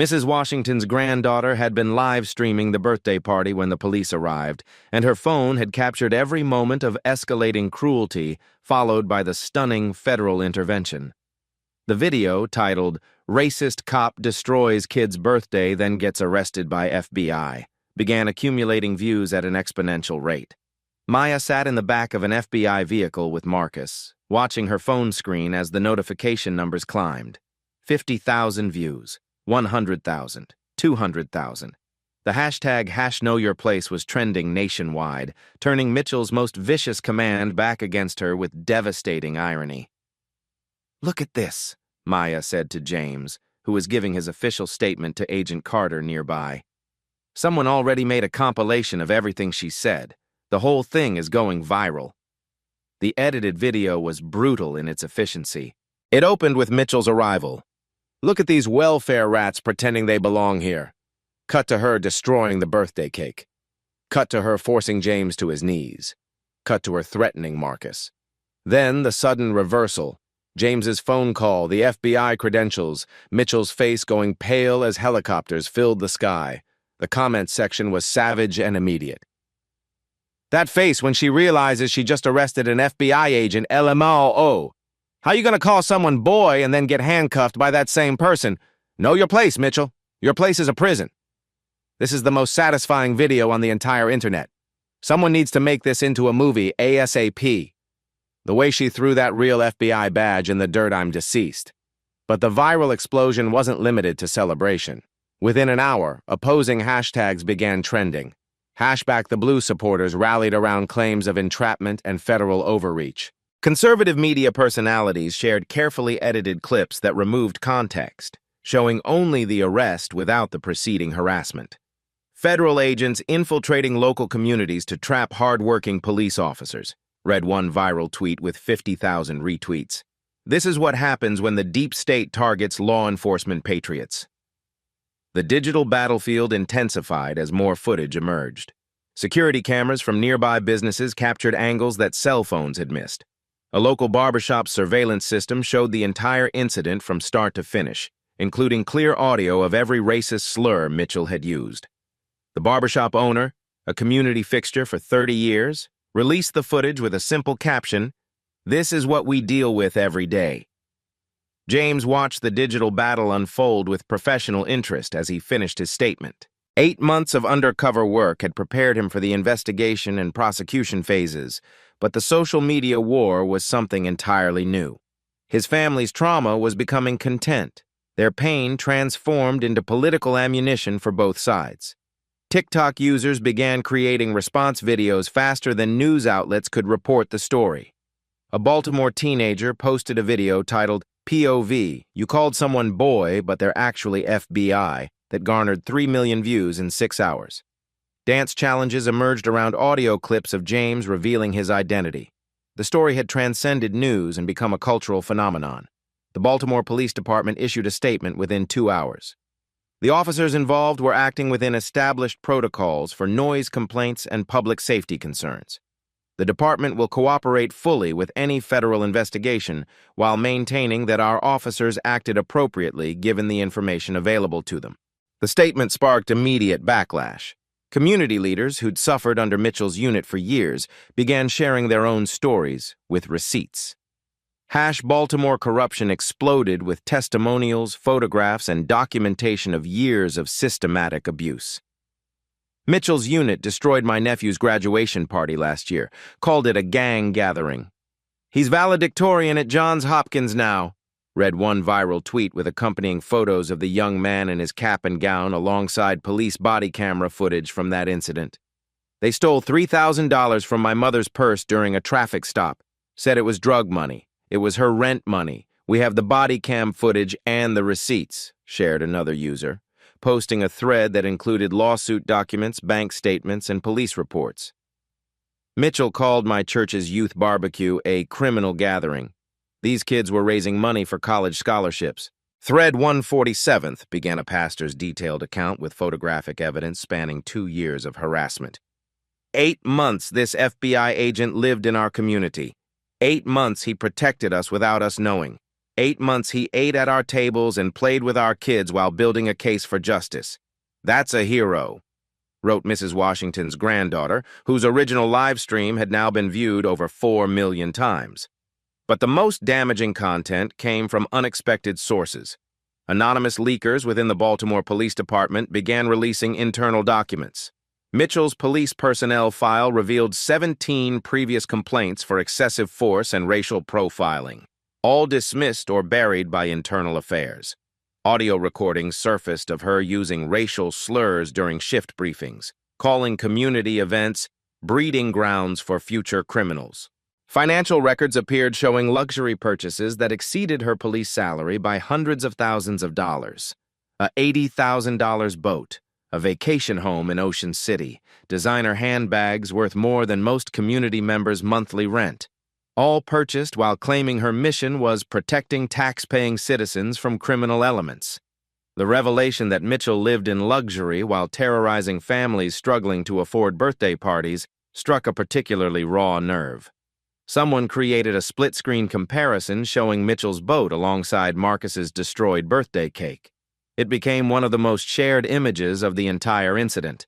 Mrs. Washington's granddaughter had been live streaming the birthday party when the police arrived, and her phone had captured every moment of escalating cruelty, followed by the stunning federal intervention. The video, titled "Racist Cop Destroys Kid's Birthday Then Gets Arrested by FBI," began accumulating views at an exponential rate. Maya sat in the back of an FBI vehicle with Marcus, watching her phone screen as the notification numbers climbed. 50,000 views, 100,000, 200,000. The hashtag #KnowYourPlace was trending nationwide, turning Mitchell's most vicious command back against her with devastating irony. "Look at this," Maya said to James, who was giving his official statement to Agent Carter nearby. "Someone already made a compilation of everything she said. The whole thing is going viral." The edited video was brutal in its efficiency. It opened with Mitchell's arrival. "Look at these welfare rats pretending they belong here." Cut to her destroying the birthday cake. Cut to her forcing James to his knees. Cut to her threatening Marcus. Then the sudden reversal. James's phone call, the FBI credentials, Mitchell's face going pale as helicopters filled the sky. The comment section was savage and immediate. "That face when she realizes she just arrested an FBI agent, LMAO. How you gonna call someone boy and then get handcuffed by that same person? Know your place, Mitchell. Your place is a prison." This is the most satisfying video on the entire internet. Someone needs to make this into a movie ASAP. The way she threw that real FBI badge in the dirt, I'm deceased. But the viral explosion wasn't limited to celebration. Within an hour, opposing hashtags began trending. Hashback the Blue supporters rallied around claims of entrapment and federal overreach. Conservative media personalities shared carefully edited clips that removed context, showing only the arrest without the preceding harassment. Federal agents infiltrating local communities to trap hard-working police officers, read one viral tweet with 50,000 retweets. This is what happens when the deep state targets law enforcement patriots. The digital battlefield intensified as more footage emerged. Security cameras from nearby businesses captured angles that cell phones had missed. A local barbershop surveillance system showed the entire incident from start to finish, including clear audio of every racist slur Mitchell had used. The barbershop owner, a community fixture for 30 years, released the footage with a simple caption, "This is what we deal with every day." James watched the digital battle unfold with professional interest as he finished his statement. 8 months of undercover work had prepared him for the investigation and prosecution phases, but the social media war was something entirely new. His family's trauma was becoming content. Their pain transformed into political ammunition for both sides. TikTok users began creating response videos faster than news outlets could report the story. A Baltimore teenager posted a video titled, "POV, you called someone boy, but they're actually FBI," that garnered 3 million views in 6 hours. Dance challenges emerged around audio clips of James revealing his identity. The story had transcended news and become a cultural phenomenon. The Baltimore Police Department issued a statement within 2 hours. The officers involved were acting within established protocols for noise complaints and public safety concerns. The department will cooperate fully with any federal investigation while maintaining that our officers acted appropriately given the information available to them. The statement sparked immediate backlash. Community leaders who'd suffered under Mitchell's unit for years began sharing their own stories with receipts. #Baltimore corruption exploded with testimonials, photographs, and documentation of years of systematic abuse. Mitchell's unit destroyed my nephew's graduation party last year, called it a gang gathering. "He's valedictorian at Johns Hopkins now," read one viral tweet with accompanying photos of the young man in his cap and gown alongside police body camera footage from that incident. "They stole $3,000 from my mother's purse during a traffic stop. Said it was drug money. It was her rent money. We have the body cam footage and the receipts," shared another user, posting a thread that included lawsuit documents, bank statements, and police reports. Mitchell called my church's youth barbecue a criminal gathering. These kids were raising money for college scholarships. Thread 147th began a pastor's detailed account with photographic evidence spanning 2 years of harassment. 8 months this FBI agent lived in our community. 8 months he protected us without us knowing. 8 months he ate at our tables and played with our kids while building a case for justice. That's a hero, wrote Mrs. Washington's granddaughter, whose original live stream had now been viewed over 4 million times. But the most damaging content came from unexpected sources. Anonymous leakers within the Baltimore Police Department began releasing internal documents. Mitchell's police personnel file revealed 17 previous complaints for excessive force and racial profiling, all dismissed or buried by internal affairs. Audio recordings surfaced of her using racial slurs during shift briefings, calling community events breeding grounds for future criminals. Financial records appeared showing luxury purchases that exceeded her police salary by hundreds of thousands of dollars. A $80,000 boat, a vacation home in Ocean City, designer handbags worth more than most community members' monthly rent. All purchased while claiming her mission was protecting tax-paying citizens from criminal elements. The revelation that Mitchell lived in luxury while terrorizing families struggling to afford birthday parties struck a particularly raw nerve. Someone created a split-screen comparison showing Mitchell's boat alongside Marcus's destroyed birthday cake. It became one of the most shared images of the entire incident.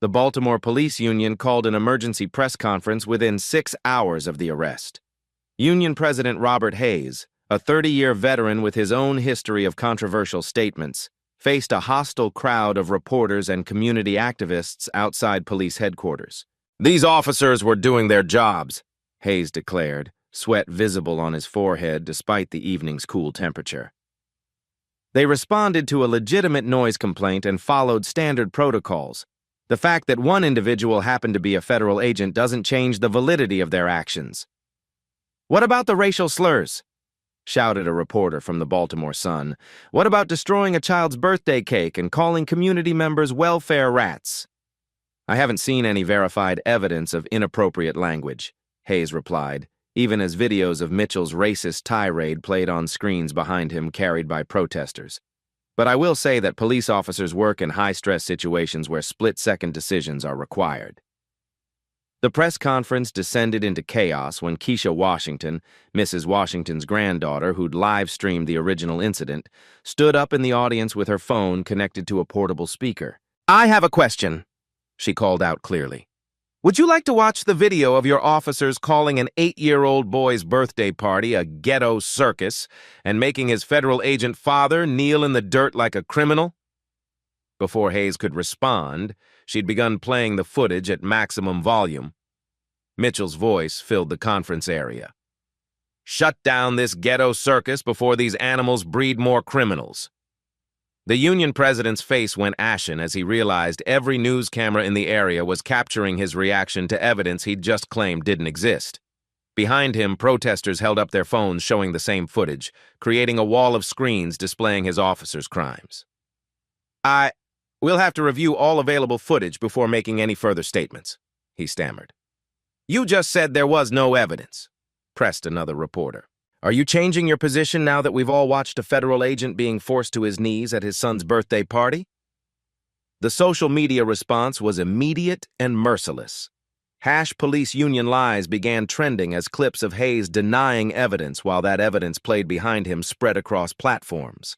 The Baltimore Police Union called an emergency press conference within 6 hours of the arrest. Union President Robert Hayes, a 30-year veteran with his own history of controversial statements, faced a hostile crowd of reporters and community activists outside police headquarters. "These officers were doing their jobs," Hayes declared, sweat visible on his forehead despite the evening's cool temperature. They responded to a legitimate noise complaint and followed standard protocols. The fact that one individual happened to be a federal agent doesn't change the validity of their actions. "What about the racial slurs?" shouted a reporter from the Baltimore Sun. "What about destroying a child's birthday cake and calling community members welfare rats?" "I haven't seen any verified evidence of inappropriate language," Hayes replied, even as videos of Mitchell's racist tirade played on screens behind him carried by protesters. "But I will say that police officers work in high-stress situations where split-second decisions are required." The press conference descended into chaos when Keisha Washington, Mrs. Washington's granddaughter who'd live-streamed the original incident, stood up in the audience with her phone connected to a portable speaker. "I have a question," she called out clearly. "Would you like to watch the video of your officers calling an 8-year-old boy's birthday party a ghetto circus and making his federal agent father kneel in the dirt like a criminal?" Before Hayes could respond, she'd begun playing the footage at maximum volume. Mitchell's voice filled the conference area. "Shut down this ghetto circus before these animals breed more criminals." The Union president's face went ashen as he realized every news camera in the area was capturing his reaction to evidence he'd just claimed didn't exist. Behind him, protesters held up their phones showing the same footage, creating a wall of screens displaying his officers' crimes. We'll have to review all available footage before making any further statements, he stammered. You just said there was no evidence, pressed another reporter. Are you changing your position now that we've all watched a federal agent being forced to his knees at his son's birthday party? The social media response was immediate and merciless. #Police Union Lies began trending as clips of Hayes denying evidence while that evidence played behind him spread across platforms.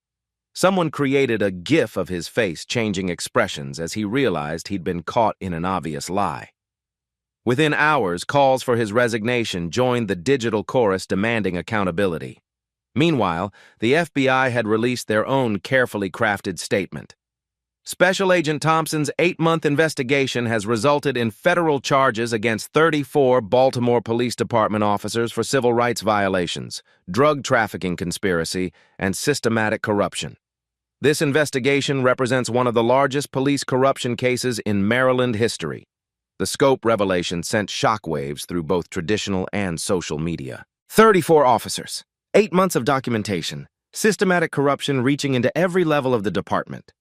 Someone created a GIF of his face changing expressions as he realized he'd been caught in an obvious lie. Within hours, calls for his resignation joined the digital chorus demanding accountability. Meanwhile, the FBI had released their own carefully crafted statement. Special Agent Thompson's 8-month investigation has resulted in federal charges against 34 Baltimore Police Department officers for civil rights violations, drug trafficking conspiracy, and systematic corruption. This investigation represents one of the largest police corruption cases in Maryland history. The scope revelation sent shockwaves through both traditional and social media. 34 officers, 8 months of documentation, systematic corruption reaching into every level of the department.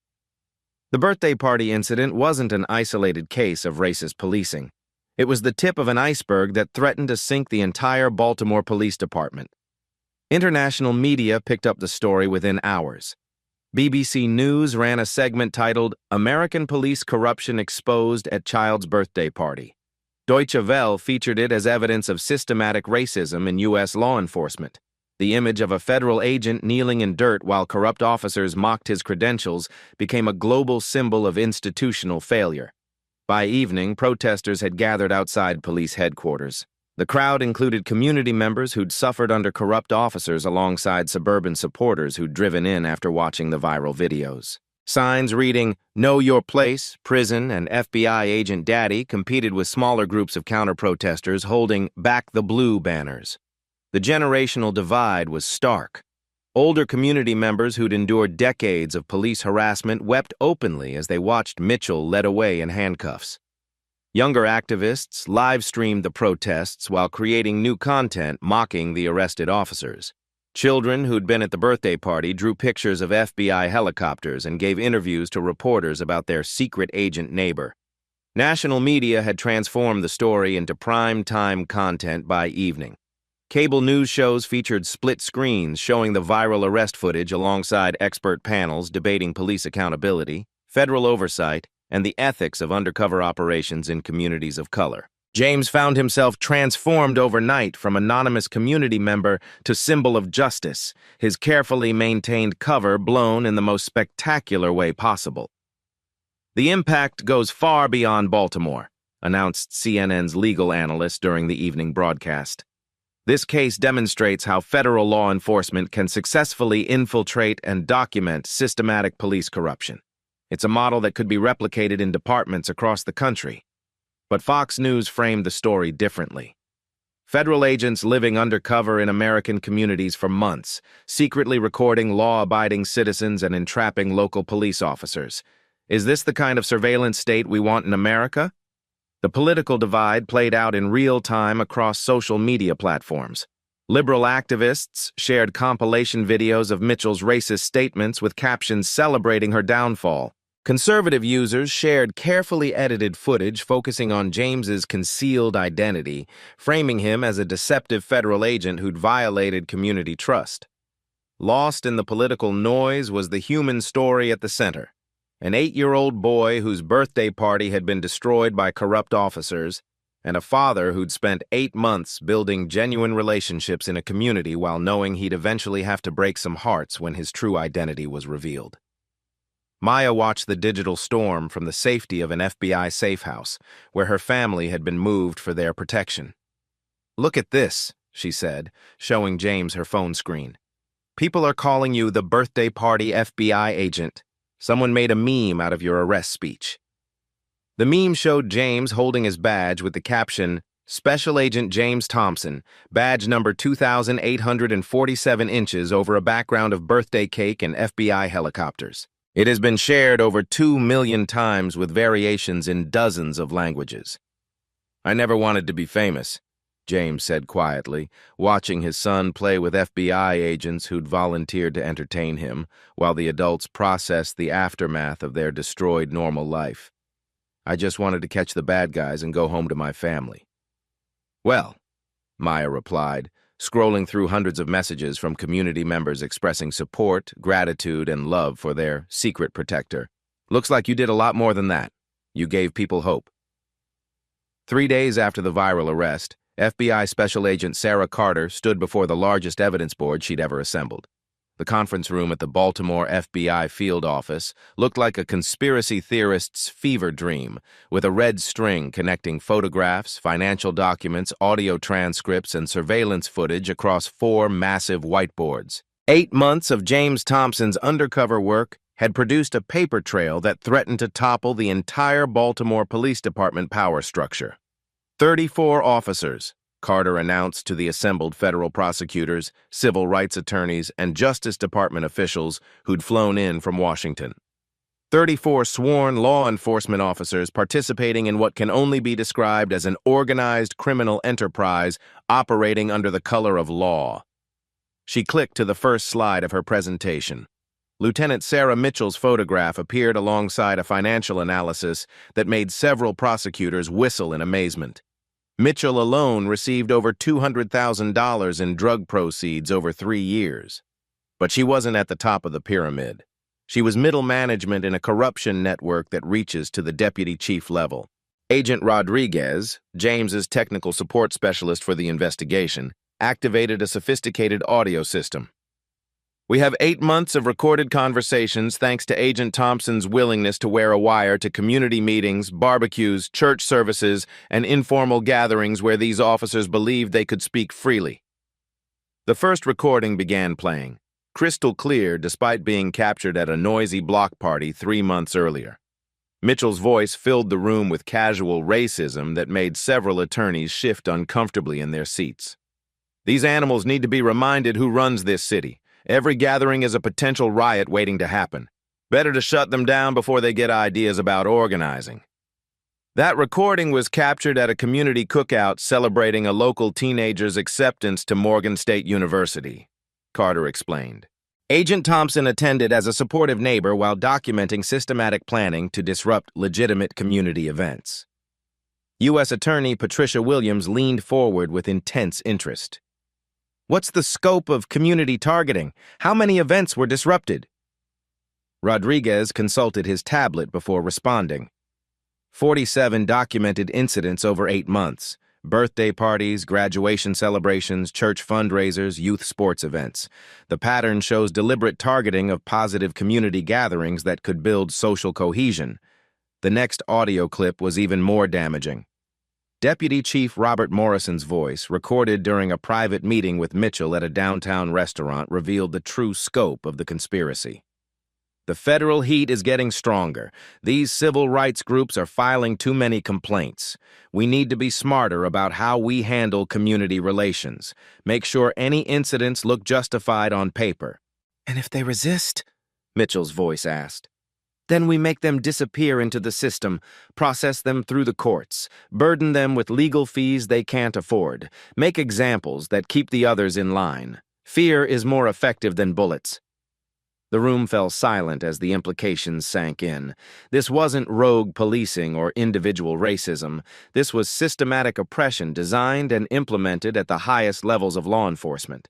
The birthday party incident wasn't an isolated case of racist policing. It was the tip of an iceberg that threatened to sink the entire Baltimore Police Department. International media picked up the story within hours. BBC News ran a segment titled, "American Police Corruption Exposed at Child's Birthday Party." Deutsche Welle featured it as evidence of systematic racism in U.S. law enforcement. The image of a federal agent kneeling in dirt while corrupt officers mocked his credentials became a global symbol of institutional failure. By evening, protesters had gathered outside police headquarters. The crowd included community members who'd suffered under corrupt officers alongside suburban supporters who'd driven in after watching the viral videos. Signs reading, "Know Your Place, Prison, and FBI Agent Daddy" competed with smaller groups of counter-protesters holding "Back the Blue" banners. The generational divide was stark. Older community members who'd endured decades of police harassment wept openly as they watched Mitchell led away in handcuffs. Younger activists live-streamed the protests while creating new content mocking the arrested officers. Children who'd been at the birthday party drew pictures of FBI helicopters and gave interviews to reporters about their secret agent neighbor. National media had transformed the story into prime-time content by evening. Cable news shows featured split screens showing the viral arrest footage alongside expert panels debating police accountability, federal oversight, and the ethics of undercover operations in communities of color. James found himself transformed overnight from anonymous community member to symbol of justice, his carefully maintained cover blown in the most spectacular way possible. The impact goes far beyond Baltimore, announced CNN's legal analyst during the evening broadcast. This case demonstrates how federal law enforcement can successfully infiltrate and document systematic police corruption. It's a model that could be replicated in departments across the country. But Fox News framed the story differently. Federal agents living undercover in American communities for months, secretly recording law-abiding citizens and entrapping local police officers. Is this the kind of surveillance state we want in America? The political divide played out in real time across social media platforms. Liberal activists shared compilation videos of Mitchell's racist statements with captions celebrating her downfall. Conservative users shared carefully edited footage focusing on James's concealed identity, framing him as a deceptive federal agent who'd violated community trust. Lost in the political noise was the human story at the center. An 8-year-old boy whose birthday party had been destroyed by corrupt officers, and a father who'd spent 8 months building genuine relationships in a community while knowing he'd eventually have to break some hearts when his true identity was revealed. Maya watched the digital storm from the safety of an FBI safe house, where her family had been moved for their protection. "Look at this," she said, showing James her phone screen. "People are calling you the birthday party FBI agent. Someone made a meme out of your arrest speech." The meme showed James holding his badge with the caption, "Special Agent James Thompson, badge number 2,847 inches," over a background of birthday cake and FBI helicopters. It has been shared over 2 million times with variations in dozens of languages. I never wanted to be famous, James said quietly, watching his son play with FBI agents who'd volunteered to entertain him, while the adults processed the aftermath of their destroyed normal life. I just wanted to catch the bad guys and go home to my family. Well, Maya replied, scrolling through hundreds of messages from community members expressing support, gratitude, and love for their secret protector. Looks like you did a lot more than that. You gave people hope. 3 days after the viral arrest, FBI Special Agent Sarah Carter stood before the largest evidence board she'd ever assembled. The conference room at the Baltimore FBI field office looked like a conspiracy theorist's fever dream, with a red string connecting photographs, financial documents, audio transcripts, and surveillance footage across 4 massive whiteboards. 8 months of James Thompson's undercover work had produced a paper trail that threatened to topple the entire Baltimore Police Department power structure. 34 officers, Carter announced to the assembled federal prosecutors, civil rights attorneys, and Justice Department officials who'd flown in from Washington. 34 sworn law enforcement officers participating in what can only be described as an organized criminal enterprise operating under the color of law. She clicked to the first slide of her presentation. Lieutenant Sarah Mitchell's photograph appeared alongside a financial analysis that made several prosecutors whistle in amazement. Mitchell alone received over $200,000 in drug proceeds over 3 years. But she wasn't at the top of the pyramid. She was middle management in a corruption network that reaches to the deputy chief level. Agent Rodriguez, James's technical support specialist for the investigation, activated a sophisticated audio system. We have 8 months of recorded conversations thanks to Agent Thompson's willingness to wear a wire to community meetings, barbecues, church services, and informal gatherings where these officers believed they could speak freely. The first recording began playing, crystal clear despite being captured at a noisy block party 3 months earlier. Mitchell's voice filled the room with casual racism that made several attorneys shift uncomfortably in their seats. These animals need to be reminded who runs this city. Every gathering is a potential riot waiting to happen. Better to shut them down before they get ideas about organizing. That recording was captured at a community cookout celebrating a local teenager's acceptance to Morgan State University, Carter explained. Agent Thompson attended as a supportive neighbor while documenting systematic planning to disrupt legitimate community events. U.S. Attorney Patricia Williams leaned forward with intense interest. What's the scope of community targeting? How many events were disrupted? Rodriguez consulted his tablet before responding. 47 documented incidents over 8 months. Birthday parties, graduation celebrations, church fundraisers, youth sports events. The pattern shows deliberate targeting of positive community gatherings that could build social cohesion. The next audio clip was even more damaging. Deputy Chief Robert Morrison's voice, recorded during a private meeting with Mitchell at a downtown restaurant, revealed the true scope of the conspiracy. The federal heat is getting stronger. These civil rights groups are filing too many complaints. We need to be smarter about how we handle community relations. Make sure any incidents look justified on paper. And if they resist? Mitchell's voice asked. Then we make them disappear into the system, process them through the courts, burden them with legal fees they can't afford, make examples that keep the others in line. Fear is more effective than bullets. The room fell silent as the implications sank in. This wasn't rogue policing or individual racism. This was systematic oppression designed and implemented at the highest levels of law enforcement.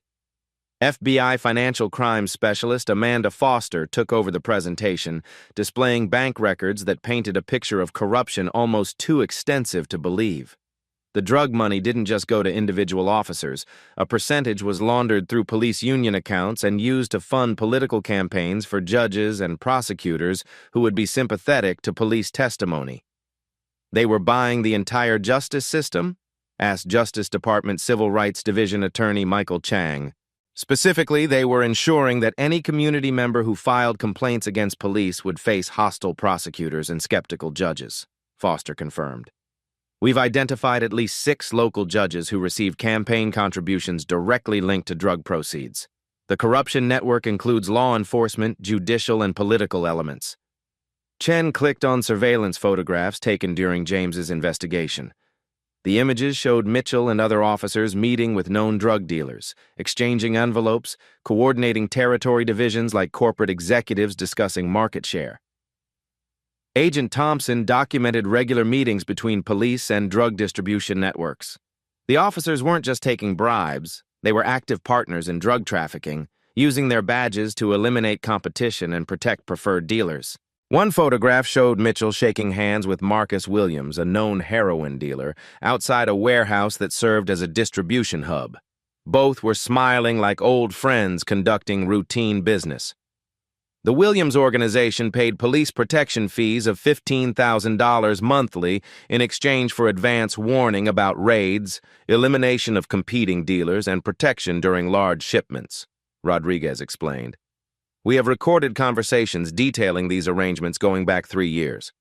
FBI Financial Crimes Specialist Amanda Foster took over the presentation, displaying bank records that painted a picture of corruption almost too extensive to believe. The drug money didn't just go to individual officers. A percentage was laundered through police union accounts and used to fund political campaigns for judges and prosecutors who would be sympathetic to police testimony. They were buying the entire justice system? Asked Justice Department Civil Rights Division Attorney Michael Chang. Specifically, they were ensuring that any community member who filed complaints against police would face hostile prosecutors and skeptical judges, Foster confirmed. We've identified at least 6 local judges who received campaign contributions directly linked to drug proceeds. The corruption network includes law enforcement, judicial, and political elements. Chen clicked on surveillance photographs taken during James's investigation. The images showed Mitchell and other officers meeting with known drug dealers, exchanging envelopes, coordinating territory divisions like corporate executives discussing market share. Agent Thompson documented regular meetings between police and drug distribution networks. The officers weren't just taking bribes, they were active partners in drug trafficking, using their badges to eliminate competition and protect preferred dealers. One photograph showed Mitchell shaking hands with Marcus Williams, a known heroin dealer, outside a warehouse that served as a distribution hub. Both were smiling like old friends conducting routine business. The Williams organization paid police protection fees of $15,000 monthly in exchange for advance warning about raids, elimination of competing dealers, and protection during large shipments, Rodriguez explained. We have recorded conversations detailing these arrangements going back 3 years.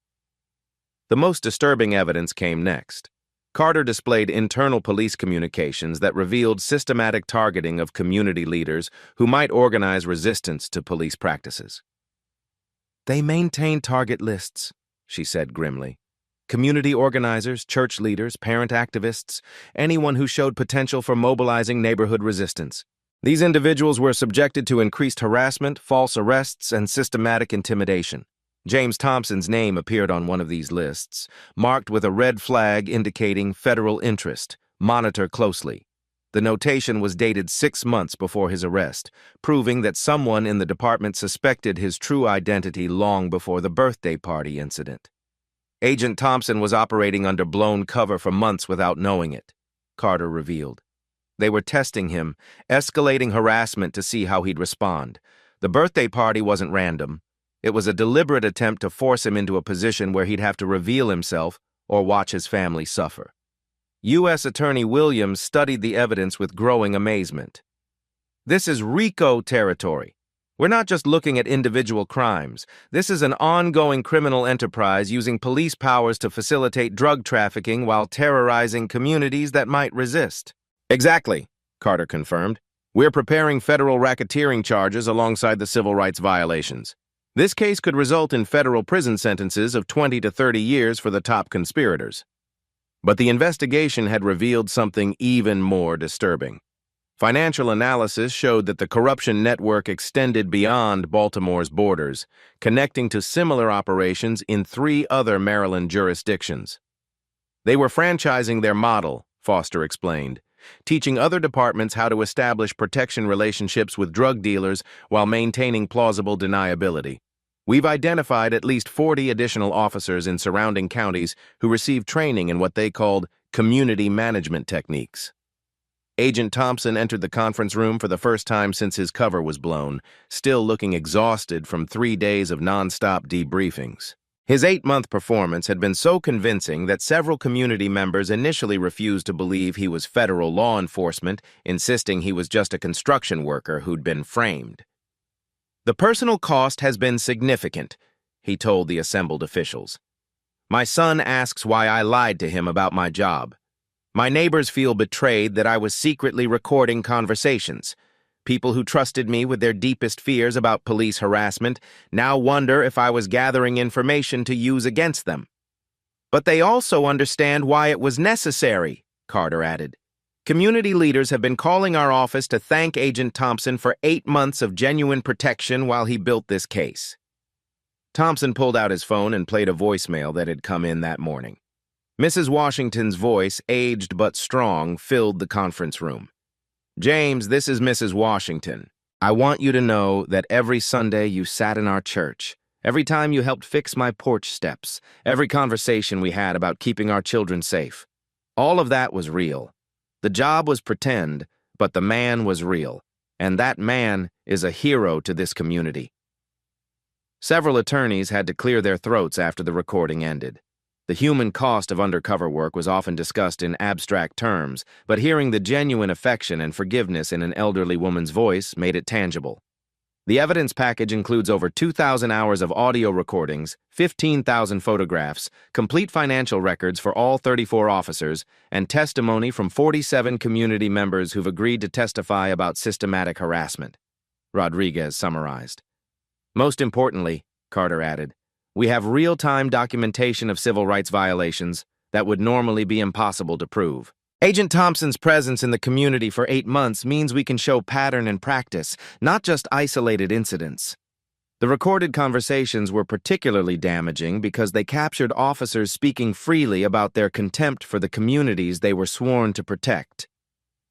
The most disturbing evidence came next. Carter displayed internal police communications that revealed systematic targeting of community leaders who might organize resistance to police practices. They maintain target lists, she said grimly. Community organizers, church leaders, parent activists, anyone who showed potential for mobilizing neighborhood resistance. These individuals were subjected to increased harassment, false arrests, and systematic intimidation. James Thompson's name appeared on one of these lists, marked with a red flag indicating federal interest. Monitor closely. The notation was dated 6 months before his arrest, proving that someone in the department suspected his true identity long before the birthday party incident. Agent Thompson was operating under blown cover for months without knowing it, Carter revealed. They were testing him, escalating harassment to see how he'd respond. The birthday party wasn't random. It was a deliberate attempt to force him into a position where he'd have to reveal himself or watch his family suffer. U.S. Attorney Williams studied the evidence with growing amazement. This is RICO territory. We're not just looking at individual crimes. This is an ongoing criminal enterprise using police powers to facilitate drug trafficking while terrorizing communities that might resist. Exactly, Carter confirmed. We're preparing federal racketeering charges alongside the civil rights violations. This case could result in federal prison sentences of 20 to 30 years for the top conspirators. But the investigation had revealed something even more disturbing. Financial analysis showed that the corruption network extended beyond Baltimore's borders, connecting to similar operations in 3 other Maryland jurisdictions. They were franchising their model, Foster explained, teaching other departments how to establish protection relationships with drug dealers while maintaining plausible deniability. We've identified at least 40 additional officers in surrounding counties who received training in what they called community management techniques. Agent Thompson entered the conference room for the first time since his cover was blown, still looking exhausted from 3 days of nonstop debriefings. His 8-month performance had been so convincing that several community members initially refused to believe he was federal law enforcement, insisting he was just a construction worker who'd been framed. The personal cost has been significant, he told the assembled officials. My son asks why I lied to him about my job. My neighbors feel betrayed that I was secretly recording conversations. People who trusted me with their deepest fears about police harassment now wonder if I was gathering information to use against them. But they also understand why it was necessary, Carter added. Community leaders have been calling our office to thank Agent Thompson for 8 months of genuine protection while he built this case. Thompson pulled out his phone and played a voicemail that had come in that morning. Mrs. Washington's voice, aged but strong, filled the conference room. James, this is Mrs. Washington. I want you to know that every Sunday you sat in our church, every time you helped fix my porch steps, every conversation we had about keeping our children safe. All of that was real. The job was pretend, but the man was real, and that man is a hero to this community. Several attorneys had to clear their throats after the recording ended. The human cost of undercover work was often discussed in abstract terms, but hearing the genuine affection and forgiveness in an elderly woman's voice made it tangible. The evidence package includes over 2,000 hours of audio recordings, 15,000 photographs, complete financial records for all 34 officers, and testimony from 47 community members who've agreed to testify about systematic harassment. Rodriguez summarized. Most importantly, Carter added, we have real-time documentation of civil rights violations that would normally be impossible to prove. Agent Thompson's presence in the community for 8 months means we can show pattern and practice, not just isolated incidents. The recorded conversations were particularly damaging because they captured officers speaking freely about their contempt for the communities they were sworn to protect.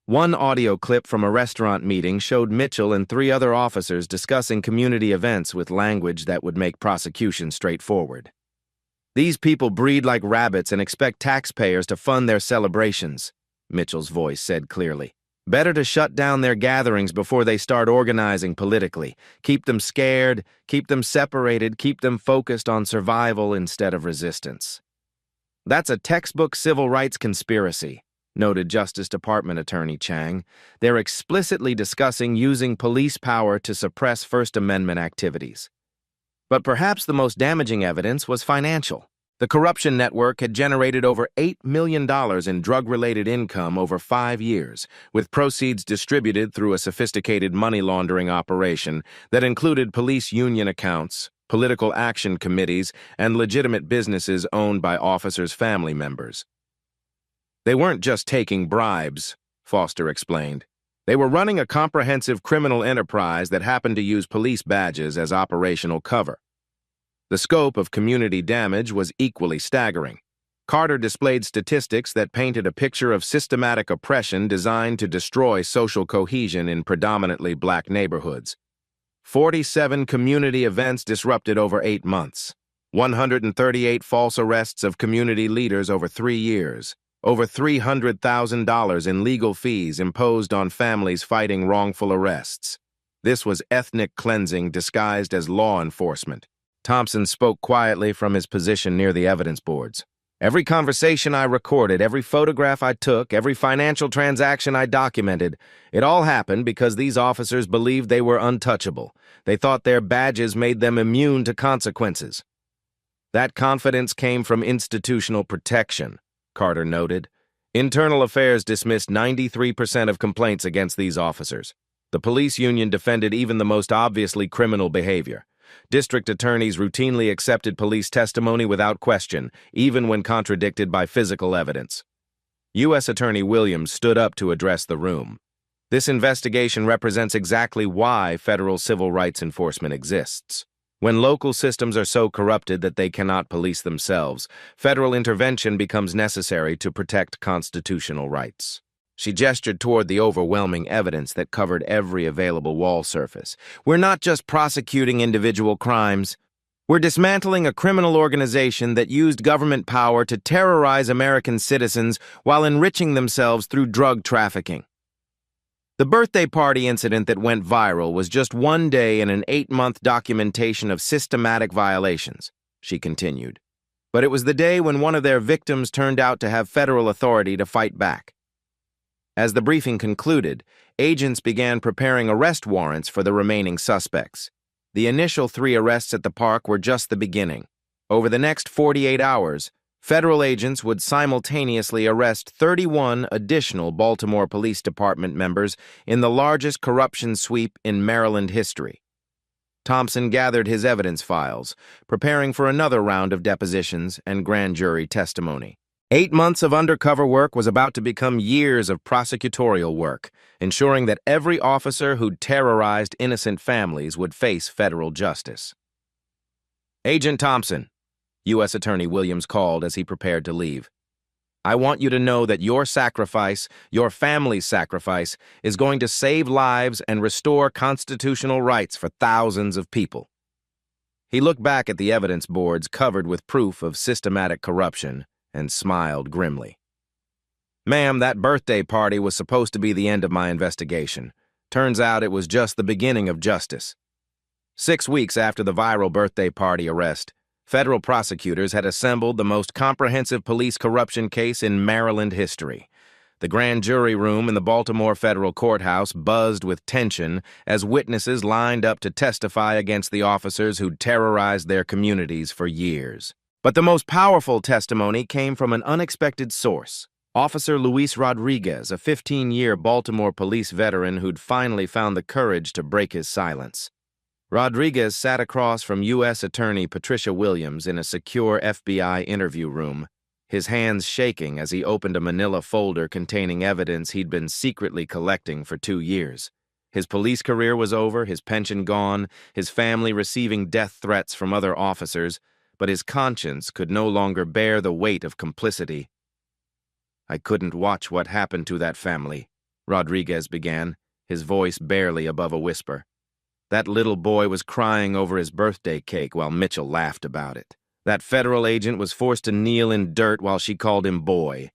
One audio clip from a restaurant meeting showed Mitchell and 3 other officers discussing community events with language that would make prosecution straightforward. These people breed like rabbits and expect taxpayers to fund their celebrations, Mitchell's voice said clearly. Better to shut down their gatherings before they start organizing politically. Keep them scared, keep them separated, keep them focused on survival instead of resistance. That's a textbook civil rights conspiracy, noted Justice Department Attorney Chang. They're explicitly discussing using police power to suppress First Amendment activities. But perhaps the most damaging evidence was financial. The corruption network had generated over $8 million in drug-related income over 5 years, with proceeds distributed through a sophisticated money laundering operation that included police union accounts, political action committees, and legitimate businesses owned by officers' family members. They weren't just taking bribes, Foster explained. They were running a comprehensive criminal enterprise that happened to use police badges as operational cover. The scope of community damage was equally staggering. Carter displayed statistics that painted a picture of systematic oppression designed to destroy social cohesion in predominantly black neighborhoods. 47 community events disrupted over 8 months. 138 false arrests of community leaders over 3 years. Over $300,000 in legal fees imposed on families fighting wrongful arrests. This was ethnic cleansing disguised as law enforcement. Thompson spoke quietly from his position near the evidence boards. Every conversation I recorded, every photograph I took, every financial transaction I documented, it all happened because these officers believed they were untouchable. They thought their badges made them immune to consequences. That confidence came from institutional protection, Carter noted. Internal Affairs dismissed 93% of complaints against these officers. The police union defended even the most obviously criminal behavior. District attorneys routinely accepted police testimony without question, even when contradicted by physical evidence. U.S. Attorney Williams stood up to address the room. This investigation represents exactly why federal civil rights enforcement exists. When local systems are so corrupted that they cannot police themselves, federal intervention becomes necessary to protect constitutional rights. She gestured toward the overwhelming evidence that covered every available wall surface. We're not just prosecuting individual crimes. We're dismantling a criminal organization that used government power to terrorize American citizens while enriching themselves through drug trafficking. The birthday party incident that went viral was just one day in an 8-month documentation of systematic violations, she continued. But it was the day when one of their victims turned out to have federal authority to fight back. As the briefing concluded, agents began preparing arrest warrants for the remaining suspects. The initial 3 arrests at the park were just the beginning. Over the next 48 hours, federal agents would simultaneously arrest 31 additional Baltimore Police Department members in the largest corruption sweep in Maryland history. Thompson gathered his evidence files, preparing for another round of depositions and grand jury testimony. 8 months of undercover work was about to become years of prosecutorial work, ensuring that every officer who'd terrorized innocent families would face federal justice. Agent Thompson, U.S. Attorney Williams called as he prepared to leave. I want you to know that your sacrifice, your family's sacrifice, is going to save lives and restore constitutional rights for thousands of people. He looked back at the evidence boards covered with proof of systematic corruption and smiled grimly. Ma'am, that birthday party was supposed to be the end of my investigation. Turns out it was just the beginning of justice. 6 weeks after the viral birthday party arrest, federal prosecutors had assembled the most comprehensive police corruption case in Maryland history. The grand jury room in the Baltimore Federal Courthouse buzzed with tension as witnesses lined up to testify against the officers who'd terrorized their communities for years. But the most powerful testimony came from an unexpected source. Officer Luis Rodriguez, a 15-year Baltimore police veteran who'd finally found the courage to break his silence. Rodriguez sat across from U.S. Attorney Patricia Williams in a secure FBI interview room, his hands shaking as he opened a manila folder containing evidence he'd been secretly collecting for 2 years. His police career was over, his pension gone, his family receiving death threats from other officers, but his conscience could no longer bear the weight of complicity. "I couldn't watch what happened to that family," Rodriguez began, his voice barely above a whisper. "That little boy was crying over his birthday cake while Mitchell laughed about it. That federal agent was forced to kneel in dirt while she called him boy.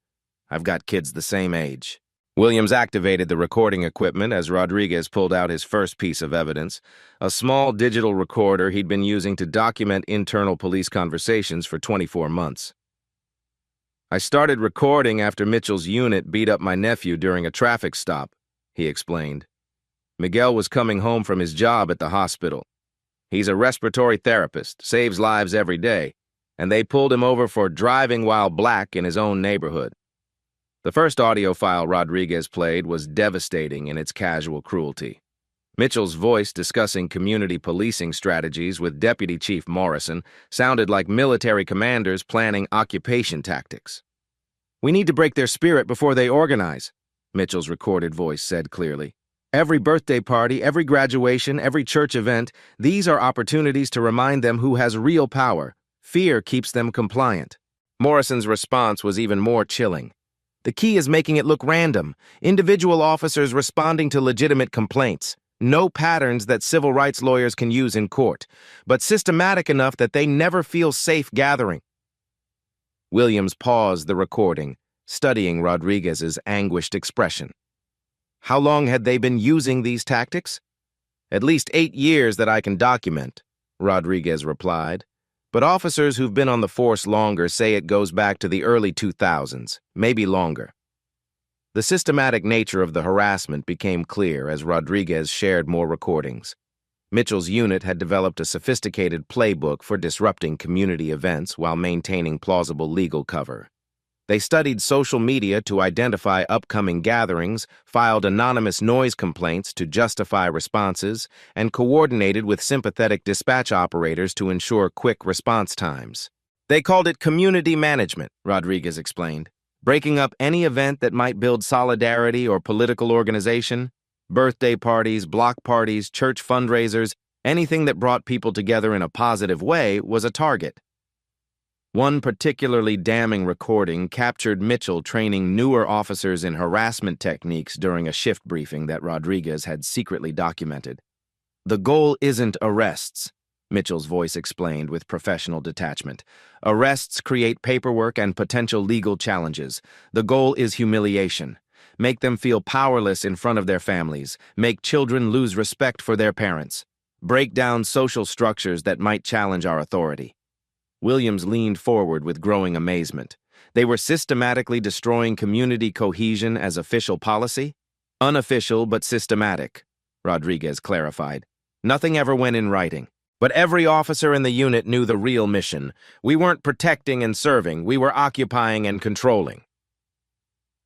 I've got kids the same age." Williams activated the recording equipment as Rodriguez pulled out his first piece of evidence, a small digital recorder he'd been using to document internal police conversations for 24 months. "I started recording after Mitchell's unit beat up my nephew during a traffic stop," he explained. "Miguel was coming home from his job at the hospital. He's a respiratory therapist, saves lives every day, and they pulled him over for driving while black in his own neighborhood." The first audio file Rodriguez played was devastating in its casual cruelty. Mitchell's voice discussing community policing strategies with Deputy Chief Morrison sounded like military commanders planning occupation tactics. "We need to break their spirit before they organize," Mitchell's recorded voice said clearly. "Every birthday party, every graduation, every church event, these are opportunities to remind them who has real power. Fear keeps them compliant." Morrison's response was even more chilling. "The key is making it look random, individual officers responding to legitimate complaints. No patterns that civil rights lawyers can use in court, but systematic enough that they never feel safe gathering." Williams paused the recording, studying Rodriguez's anguished expression. "How long had they been using these tactics?" "At least 8 years that I can document," Rodriguez replied. "But officers who've been on the force longer say it goes back to the early 2000s, maybe longer." The systematic nature of the harassment became clear as Rodriguez shared more recordings. Mitchell's unit had developed a sophisticated playbook for disrupting community events while maintaining plausible legal cover. They studied social media to identify upcoming gatherings, filed anonymous noise complaints to justify responses, and coordinated with sympathetic dispatch operators to ensure quick response times. "They called it community management," Rodriguez explained. "Breaking up any event that might build solidarity or political organization. Birthday parties, block parties, church fundraisers, anything that brought people together in a positive way was a target." One particularly damning recording captured Mitchell training newer officers in harassment techniques during a shift briefing that Rodriguez had secretly documented. "The goal isn't arrests," Mitchell's voice explained with professional detachment. "Arrests create paperwork and potential legal challenges. The goal is humiliation. Make them feel powerless in front of their families. Make children lose respect for their parents. Break down social structures that might challenge our authority." Williams leaned forward with growing amazement. "They were systematically destroying community cohesion as official policy?" "Unofficial but systematic," Rodriguez clarified. "Nothing ever went in writing. But every officer in the unit knew the real mission. We weren't protecting and serving, we were occupying and controlling."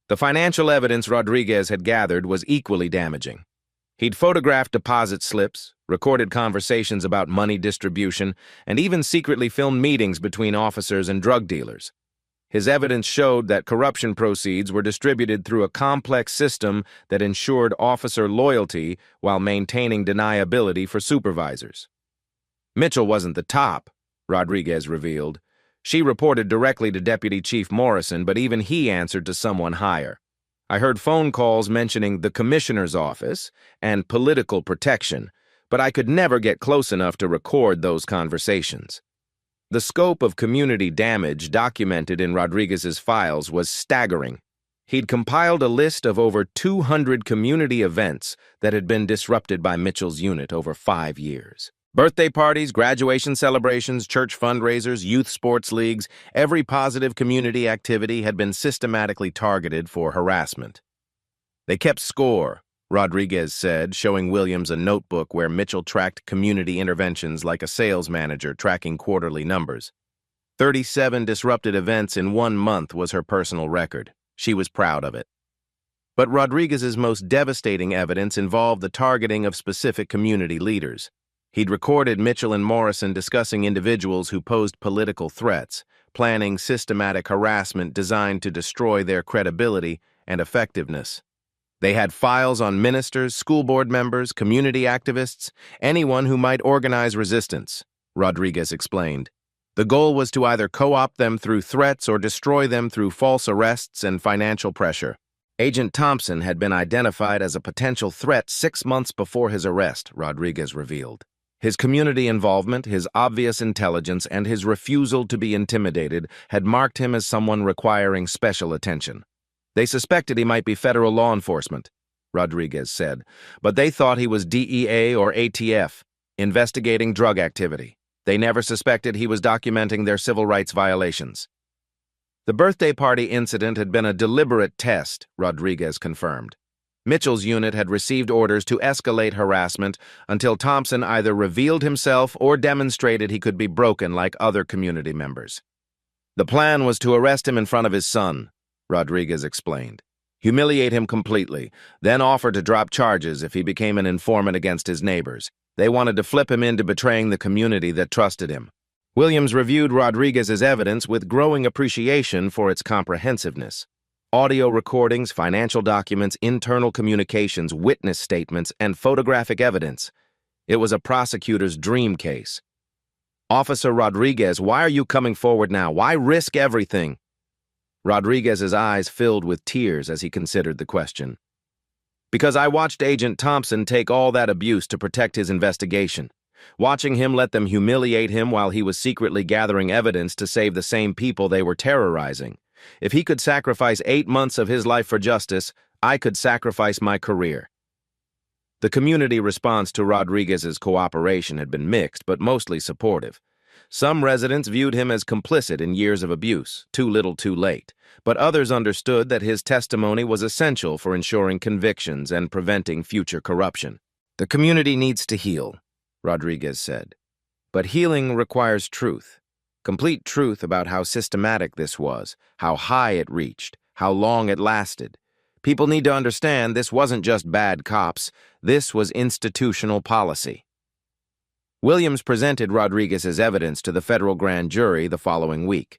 The financial evidence Rodriguez had gathered was equally damaging. He'd photographed deposit slips, recorded conversations about money distribution, and even secretly filmed meetings between officers and drug dealers. His evidence showed that corruption proceeds were distributed through a complex system that ensured officer loyalty while maintaining deniability for supervisors. Mitchell wasn't the top, Rodriguez revealed. She reported directly to Deputy Chief Morrison, but even he answered to someone higher. "I heard phone calls mentioning the commissioner's office and political protection, but I could never get close enough to record those conversations." The scope of community damage documented in Rodriguez's files was staggering. He'd compiled a list of over 200 community events that had been disrupted by Mitchell's unit over 5 years. Birthday parties, graduation celebrations, church fundraisers, youth sports leagues, every positive community activity had been systematically targeted for harassment. "They kept score," Rodriguez said, showing Williams a notebook where Mitchell tracked community interventions like a sales manager tracking quarterly numbers. 37 disrupted events in 1 month was her personal record. She was proud of it. But Rodriguez's most devastating evidence involved the targeting of specific community leaders. He'd recorded Mitchell and Morrison discussing individuals who posed political threats, planning systematic harassment designed to destroy their credibility and effectiveness. They had files on ministers, school board members, community activists, anyone who might organize resistance, Rodriguez explained. The goal was to either co-opt them through threats or destroy them through false arrests and financial pressure. Agent Thompson had been identified as a potential threat 6 months before his arrest, Rodriguez revealed. His community involvement, his obvious intelligence, and his refusal to be intimidated had marked him as someone requiring special attention. They suspected he might be federal law enforcement, Rodriguez said, but they thought he was DEA or ATF, investigating drug activity. They never suspected he was documenting their civil rights violations. The birthday party incident had been a deliberate test, Rodriguez confirmed. Mitchell's unit had received orders to escalate harassment until Thompson either revealed himself or demonstrated he could be broken like other community members. The plan was to arrest him in front of his son, Rodriguez explained, humiliate him completely, then offer to drop charges if he became an informant against his neighbors. They wanted to flip him into betraying the community that trusted him. Williams reviewed Rodriguez's evidence with growing appreciation for its comprehensiveness. Audio recordings, financial documents, internal communications, witness statements, and photographic evidence. It was a prosecutor's dream case. Officer Rodriguez, why are you coming forward now? Why risk everything? Rodriguez's eyes filled with tears as he considered the question. Because I watched Agent Thompson take all that abuse to protect his investigation. Watching him let them humiliate him while he was secretly gathering evidence to save the same people they were terrorizing. If he could sacrifice 8 months of his life for justice, I could sacrifice my career. The community response to Rodriguez's cooperation had been mixed, but mostly supportive. Some residents viewed him as complicit in years of abuse, too little too late, but others understood that his testimony was essential for ensuring convictions and preventing future corruption. The community needs to heal, Rodriguez said. But healing requires truth. Complete truth about how systematic this was, how high it reached, how long it lasted. People need to understand this wasn't just bad cops, this was institutional policy. Williams presented Rodriguez's evidence to the federal grand jury the following week.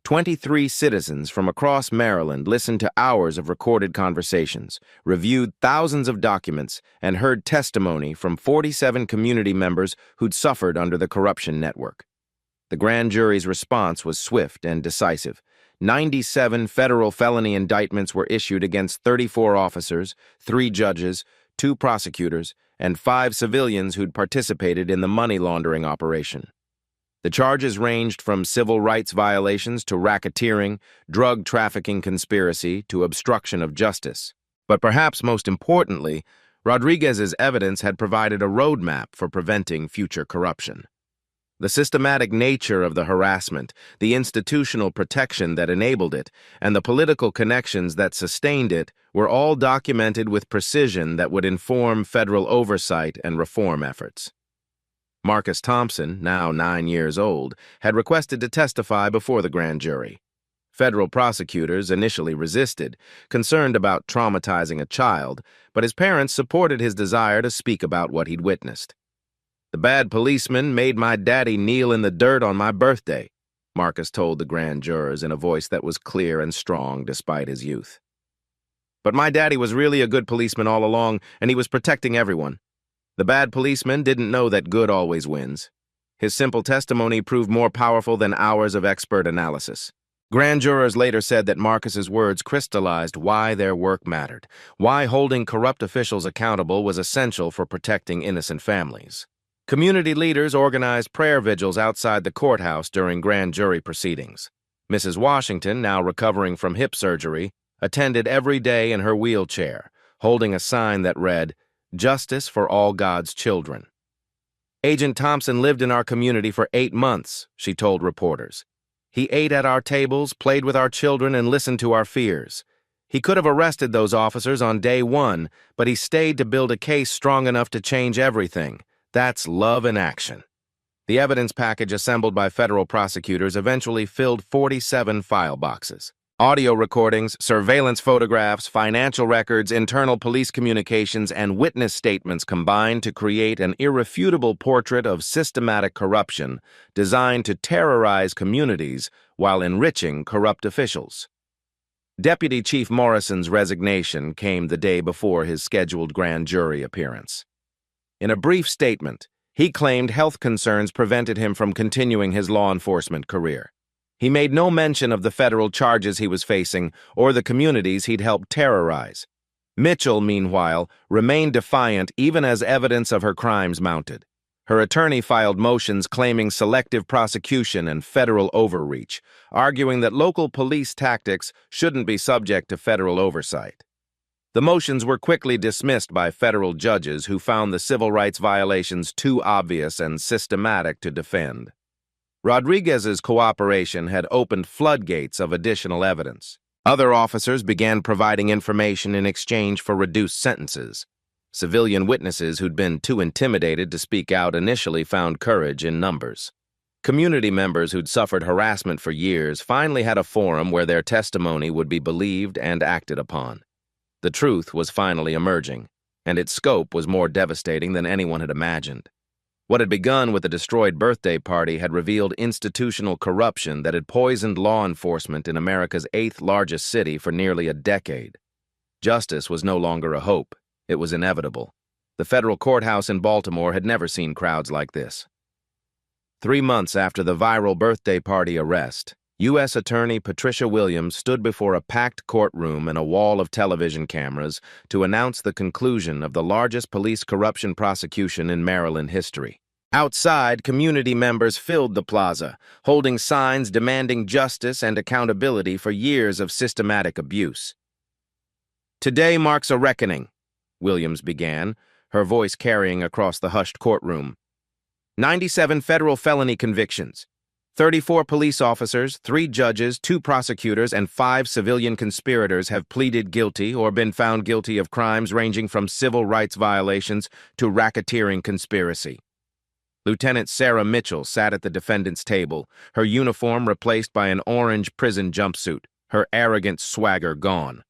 23 citizens from across Maryland listened to hours of recorded conversations, reviewed thousands of documents, and heard testimony from 47 community members who'd suffered under the corruption network. The grand jury's response was swift and decisive. 97 federal felony indictments were issued against 34 officers, 3 judges, 2 prosecutors, and 5 civilians who'd participated in the money laundering operation. The charges ranged from civil rights violations to racketeering, drug trafficking conspiracy to obstruction of justice. But perhaps most importantly, Rodriguez's evidence had provided a roadmap for preventing future corruption. The systematic nature of the harassment, the institutional protection that enabled it, and the political connections that sustained it were all documented with precision that would inform federal oversight and reform efforts. Marcus Thompson, now 9 years old, had requested to testify before the grand jury. Federal prosecutors initially resisted, concerned about traumatizing a child, but his parents supported his desire to speak about what he'd witnessed. The bad policeman made my daddy kneel in the dirt on my birthday, Marcus told the grand jurors in a voice that was clear and strong despite his youth. But my daddy was really a good policeman all along, and he was protecting everyone. The bad policeman didn't know that good always wins. His simple testimony proved more powerful than hours of expert analysis. Grand jurors later said that Marcus's words crystallized why their work mattered, why holding corrupt officials accountable was essential for protecting innocent families. Community leaders organized prayer vigils outside the courthouse during grand jury proceedings. Mrs. Washington, now recovering from hip surgery, attended every day in her wheelchair, holding a sign that read, "Justice for all God's children." Agent Thompson lived in our community for 8 months, she told reporters. He ate at our tables, played with our children, and listened to our fears. He could have arrested those officers on day 1, but he stayed to build a case strong enough to change everything. That's love in action. The evidence package assembled by federal prosecutors eventually filled 47 file boxes. Audio recordings, surveillance photographs, financial records, internal police communications, and witness statements combined to create an irrefutable portrait of systematic corruption designed to terrorize communities while enriching corrupt officials. Deputy Chief Morrison's resignation came the day before his scheduled grand jury appearance. In a brief statement, he claimed health concerns prevented him from continuing his law enforcement career. He made no mention of the federal charges he was facing or the communities he'd helped terrorize. Mitchell, meanwhile, remained defiant even as evidence of her crimes mounted. Her attorney filed motions claiming selective prosecution and federal overreach, arguing that local police tactics shouldn't be subject to federal oversight. The motions were quickly dismissed by federal judges who found the civil rights violations too obvious and systematic to defend. Rodriguez's cooperation had opened floodgates of additional evidence. Other officers began providing information in exchange for reduced sentences. Civilian witnesses who'd been too intimidated to speak out initially found courage in numbers. Community members who'd suffered harassment for years finally had a forum where their testimony would be believed and acted upon. The truth was finally emerging, and its scope was more devastating than anyone had imagined. What had begun with a destroyed birthday party had revealed institutional corruption that had poisoned law enforcement in America's 8th largest city for nearly a decade. Justice was no longer a hope. It was inevitable. The federal courthouse in Baltimore had never seen crowds like this. 3 months after the viral birthday party arrest, U.S. Attorney Patricia Williams stood before a packed courtroom and a wall of television cameras to announce the conclusion of the largest police corruption prosecution in Maryland history. Outside, community members filled the plaza, holding signs demanding justice and accountability for years of systematic abuse. "Today marks a reckoning," Williams began, her voice carrying across the hushed courtroom. 97 federal felony convictions. 34 police officers, 3 judges, 2 prosecutors, and 5 civilian conspirators have pleaded guilty or been found guilty of crimes ranging from civil rights violations to racketeering conspiracy. Lieutenant Sarah Mitchell sat at the defendant's table, her uniform replaced by an orange prison jumpsuit, her arrogant swagger gone.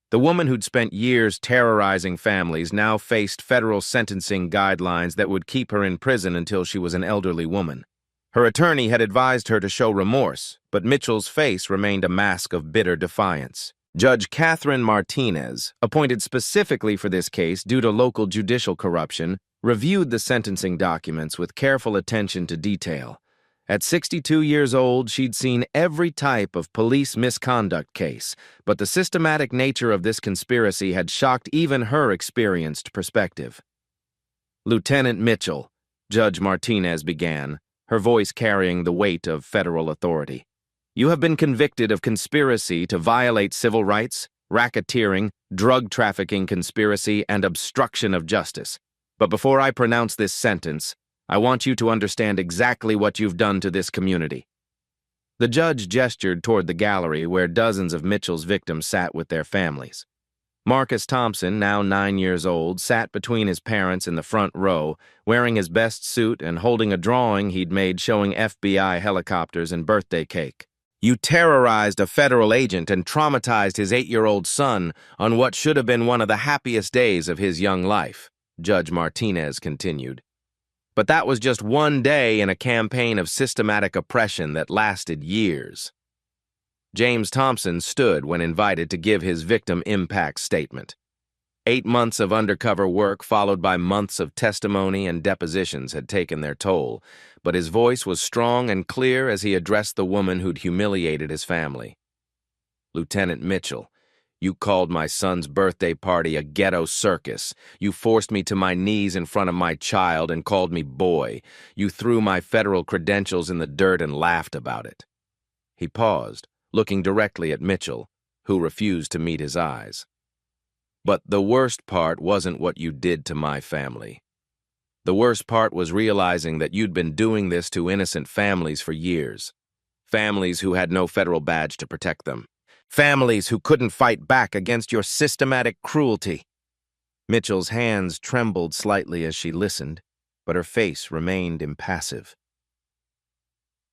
The woman who'd spent years terrorizing families now faced federal sentencing guidelines that would keep her in prison until she was an elderly woman. Her attorney had advised her to show remorse, but Mitchell's face remained a mask of bitter defiance. Judge Catherine Martinez, appointed specifically for this case due to local judicial corruption, reviewed the sentencing documents with careful attention to detail. At 62 years old, she'd seen every type of police misconduct case, but the systematic nature of this conspiracy had shocked even her experienced perspective. "Lieutenant Mitchell," Judge Martinez began, her voice carrying the weight of federal authority, "you have been convicted of conspiracy to violate civil rights, racketeering, drug trafficking conspiracy, and obstruction of justice. But before I pronounce this sentence, I want you to understand exactly what you've done to this community." The judge gestured toward the gallery where dozens of Mitchell's victims sat with their families. Marcus Thompson, now 9 years old, sat between his parents in the front row, wearing his best suit and holding a drawing he'd made showing FBI helicopters and birthday cake. "You terrorized a federal agent and traumatized his 8-year-old son on what should have been one of the happiest days of his young life," Judge Martinez continued. "But that was just one day in a campaign of systematic oppression that lasted years." James Thompson stood when invited to give his victim impact statement. 8 months of undercover work followed by months of testimony and depositions had taken their toll, but his voice was strong and clear as he addressed the woman who'd humiliated his family. "Lieutenant Mitchell, you called my son's birthday party a ghetto circus. You forced me to my knees in front of my child and called me boy. You threw my federal credentials in the dirt and laughed about it." He paused, looking directly at Mitchell, who refused to meet his eyes. "But the worst part wasn't what you did to my family. The worst part was realizing that you'd been doing this to innocent families for years. Families who had no federal badge to protect them. Families who couldn't fight back against your systematic cruelty." Mitchell's hands trembled slightly as she listened, but her face remained impassive.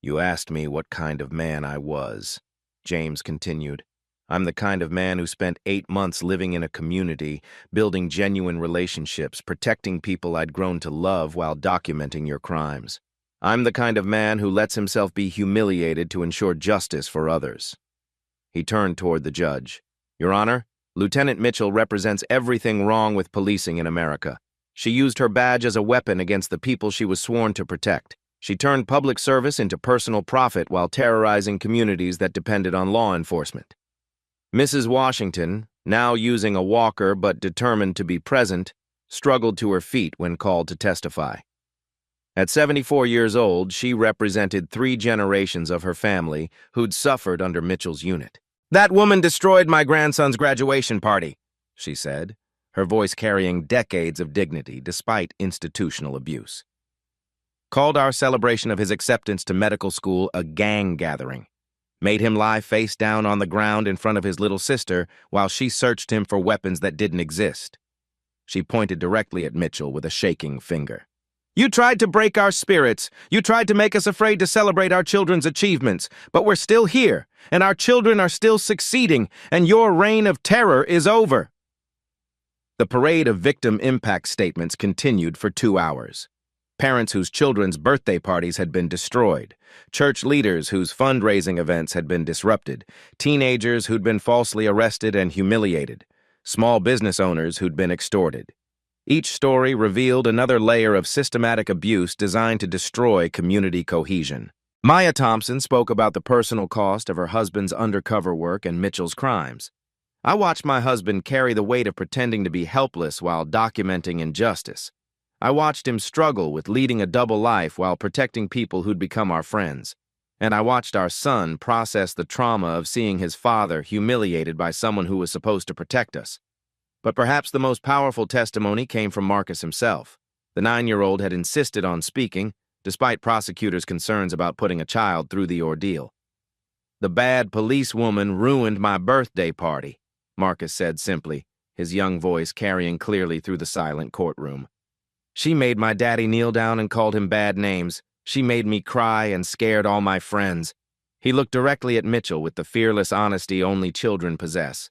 "You asked me what kind of man I was," James continued. I'm the kind of man who spent 8 months living in a community, building genuine relationships, protecting people I'd grown to love while documenting your crimes. I'm the kind of man who lets himself be humiliated to ensure justice for others." He turned toward the judge. "Your Honor, Lieutenant Mitchell represents everything wrong with policing in America. She used her badge as a weapon against the people she was sworn to protect. She turned public service into personal profit while terrorizing communities that depended on law enforcement." Mrs. Washington, now using a walker but determined to be present, struggled to her feet when called to testify. At 74 years old, she represented 3 generations of her family who'd suffered under Mitchell's unit. "That woman destroyed my grandson's graduation party," she said, her voice carrying decades of dignity despite institutional abuse. "Called our celebration of his acceptance to medical school a gang gathering. Made him lie face down on the ground in front of his little sister while she searched him for weapons that didn't exist." She pointed directly at Mitchell with a shaking finger. "You tried to break our spirits. You tried to make us afraid to celebrate our children's achievements. But we're still here, and our children are still succeeding, and your reign of terror is over." The parade of victim impact statements continued for 2 hours. Parents whose children's birthday parties had been destroyed, church leaders whose fundraising events had been disrupted, teenagers who'd been falsely arrested and humiliated, small business owners who'd been extorted. Each story revealed another layer of systematic abuse designed to destroy community cohesion. Maya Thompson spoke about the personal cost of her husband's undercover work and Mitchell's crimes. "I watched my husband carry the weight of pretending to be helpless while documenting injustice. I watched him struggle with leading a double life while protecting people who'd become our friends. And I watched our son process the trauma of seeing his father humiliated by someone who was supposed to protect us." But perhaps the most powerful testimony came from Marcus himself. The 9-year-old had insisted on speaking, despite prosecutors' concerns about putting a child through the ordeal. "The bad policewoman ruined my birthday party," Marcus said simply, his young voice carrying clearly through the silent courtroom. "She made my daddy kneel down and called him bad names. She made me cry and scared all my friends." He looked directly at Mitchell with the fearless honesty only children possess.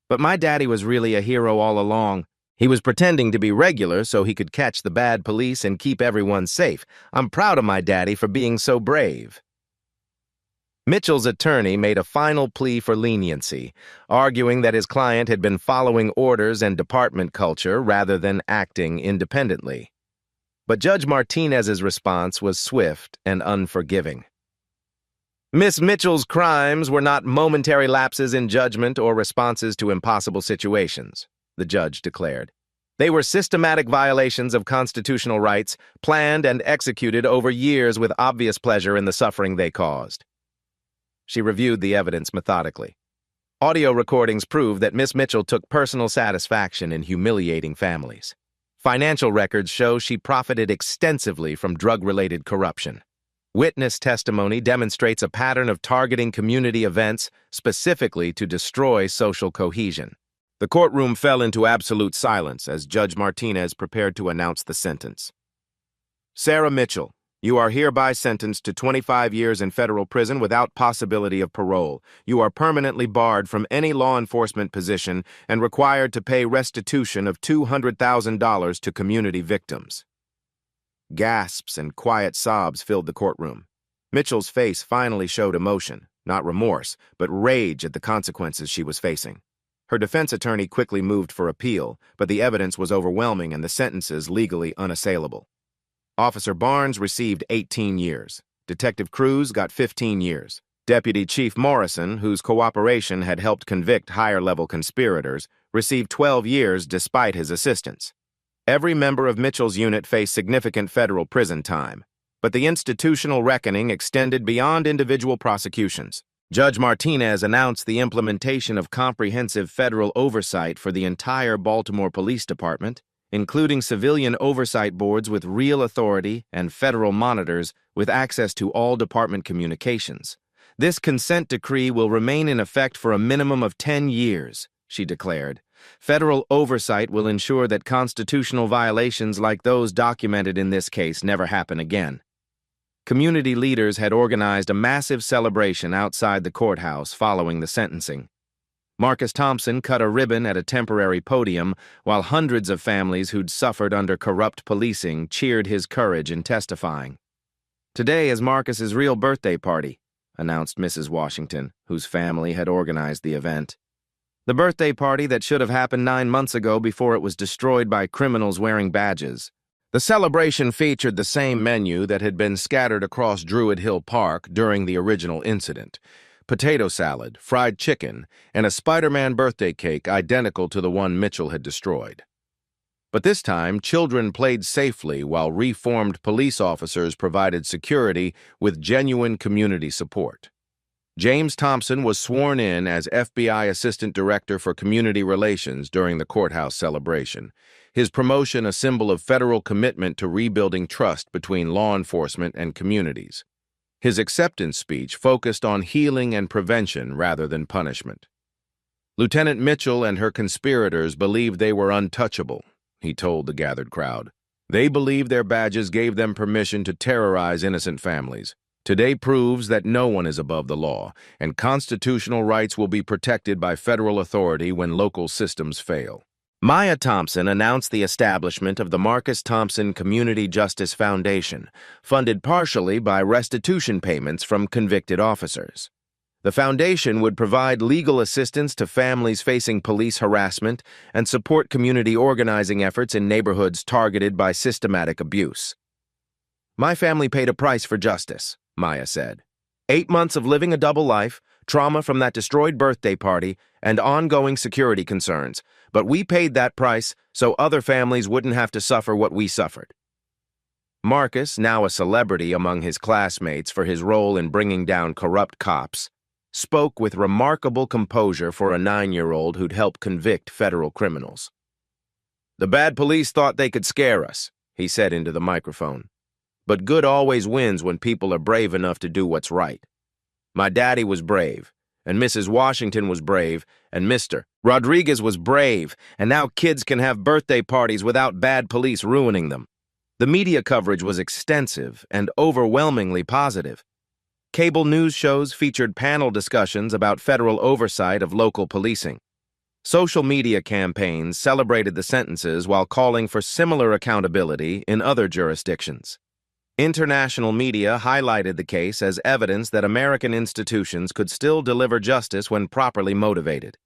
"But my daddy was really a hero all along. He was pretending to be regular so he could catch the bad police and keep everyone safe. I'm proud of my daddy for being so brave." Mitchell's attorney made a final plea for leniency, arguing that his client had been following orders and department culture rather than acting independently. But Judge Martinez's response was swift and unforgiving. "Miss Mitchell's crimes were not momentary lapses in judgment or responses to impossible situations," the judge declared. "They were systematic violations of constitutional rights, planned and executed over years with obvious pleasure in the suffering they caused." She reviewed the evidence methodically. Audio recordings prove that Miss Mitchell took personal satisfaction in humiliating families. Financial records show she profited extensively from drug-related corruption. Witness testimony demonstrates a pattern of targeting community events specifically to destroy social cohesion. The courtroom fell into absolute silence as Judge Martinez prepared to announce the sentence. "Sarah Mitchell, you are hereby sentenced to 25 years in federal prison without possibility of parole. You are permanently barred from any law enforcement position and required to pay restitution of $200,000 to community victims." Gasps and quiet sobs filled the courtroom. Mitchell's face finally showed emotion, not remorse, but rage at the consequences she was facing. Her defense attorney quickly moved for appeal, but the evidence was overwhelming and the sentences legally unassailable. Officer Barnes received 18 years. Detective Cruz got 15 years. Deputy Chief Morrison, whose cooperation had helped convict higher-level conspirators, received 12 years despite his assistance. Every member of Mitchell's unit faced significant federal prison time, but the institutional reckoning extended beyond individual prosecutions. Judge Martinez announced the implementation of comprehensive federal oversight for the entire Baltimore Police Department, including civilian oversight boards with real authority and federal monitors with access to all department communications. "This consent decree will remain in effect for a minimum of 10 years, she declared. "Federal oversight will ensure that constitutional violations like those documented in this case never happen again." Community leaders had organized a massive celebration outside the courthouse following the sentencing. Marcus Thompson cut a ribbon at a temporary podium while hundreds of families who'd suffered under corrupt policing cheered his courage in testifying. "Today is Marcus's real birthday party," announced Mrs. Washington, whose family had organized the event. "The birthday party that should have happened 9 months ago before it was destroyed by criminals wearing badges." The celebration featured the same menu that had been scattered across Druid Hill Park during the original incident: potato salad, fried chicken, and a Spider-Man birthday cake identical to the one Mitchell had destroyed. But this time, children played safely while reformed police officers provided security with genuine community support. James Thompson was sworn in as FBI Assistant Director for Community Relations during the courthouse celebration, his promotion a symbol of federal commitment to rebuilding trust between law enforcement and communities. His acceptance speech focused on healing and prevention rather than punishment. Lieutenant Mitchell and her conspirators believed they were untouchable, he told the gathered crowd. They believed their badges gave them permission to terrorize innocent families. Today proves that no one is above the law, and constitutional rights will be protected by federal authority when local systems fail. Maya Thompson announced the establishment of the Marcus Thompson Community Justice Foundation, funded partially by restitution payments from convicted officers. The foundation would provide legal assistance to families facing police harassment and support community organizing efforts in neighborhoods targeted by systematic abuse. "My family paid a price for justice," Maya said. 8 months of living a double life, trauma from that destroyed birthday party, and ongoing security concerns. But we paid that price so other families wouldn't have to suffer what we suffered. Marcus, now a celebrity among his classmates for his role in bringing down corrupt cops, spoke with remarkable composure for a 9-year-old who'd helped convict federal criminals. "The bad police thought they could scare us," he said into the microphone. "But good always wins when people are brave enough to do what's right. My daddy was brave, and Mrs. Washington was brave, and Mr. Rodriguez was brave, and now kids can have birthday parties without bad police ruining them." The media coverage was extensive and overwhelmingly positive. Cable news shows featured panel discussions about federal oversight of local policing. Social media campaigns celebrated the sentences while calling for similar accountability in other jurisdictions. International media highlighted the case as evidence that American institutions could still deliver justice when properly motivated.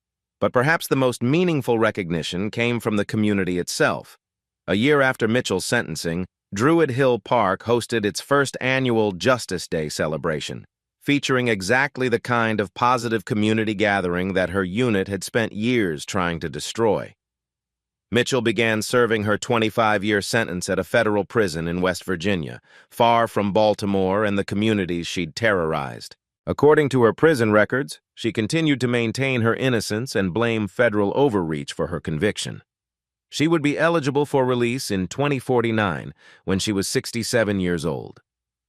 But perhaps the most meaningful recognition came from the community itself. A year after Mitchell's sentencing, Druid Hill Park hosted its first annual Justice Day celebration, featuring exactly the kind of positive community gathering that her unit had spent years trying to destroy. Mitchell began serving her 25-year sentence at a federal prison in West Virginia, far from Baltimore and the communities she'd terrorized. According to her prison records, she continued to maintain her innocence and blame federal overreach for her conviction. She would be eligible for release in 2049 when she was 67 years old.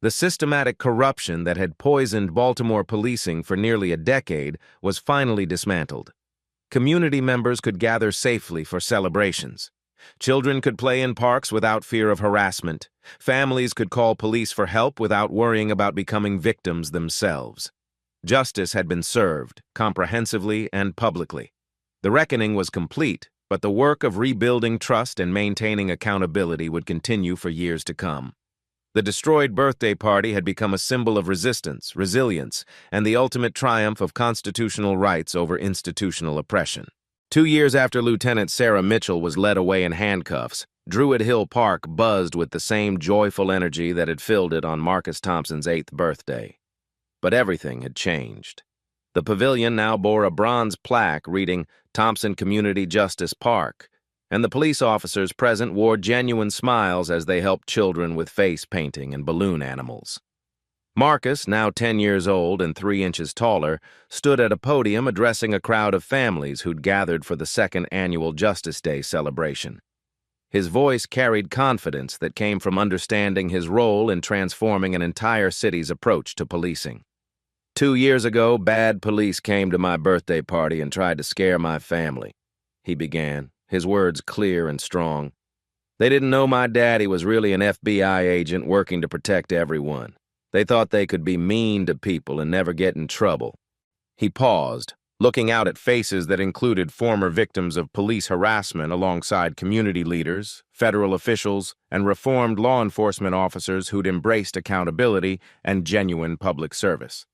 The systematic corruption that had poisoned Baltimore policing for nearly a decade was finally dismantled. Community members could gather safely for celebrations. Children could play in parks without fear of harassment. Families could call police for help without worrying about becoming victims themselves. Justice had been served, comprehensively and publicly. The reckoning was complete, but the work of rebuilding trust and maintaining accountability would continue for years to come. The destroyed birthday party had become a symbol of resistance, resilience, and the ultimate triumph of constitutional rights over institutional oppression. 2 years after Lieutenant Sarah Mitchell was led away in handcuffs, Druid Hill Park buzzed with the same joyful energy that had filled it on Marcus Thompson's 8th birthday. But everything had changed. The pavilion now bore a bronze plaque reading Thompson Community Justice Park, and the police officers present wore genuine smiles as they helped children with face painting and balloon animals. Marcus, now 10 years old and 3 inches taller, stood at a podium addressing a crowd of families who'd gathered for the 2nd annual Justice Day celebration. His voice carried confidence that came from understanding his role in transforming an entire city's approach to policing. 2 years ago, bad police came to my birthday party and tried to scare my family, he began, his words clear and strong. They didn't know my daddy was really an FBI agent working to protect everyone. They thought they could be mean to people and never get in trouble. He paused, looking out at faces that included former victims of police harassment alongside community leaders, federal officials, and reformed law enforcement officers who'd embraced accountability and genuine public service.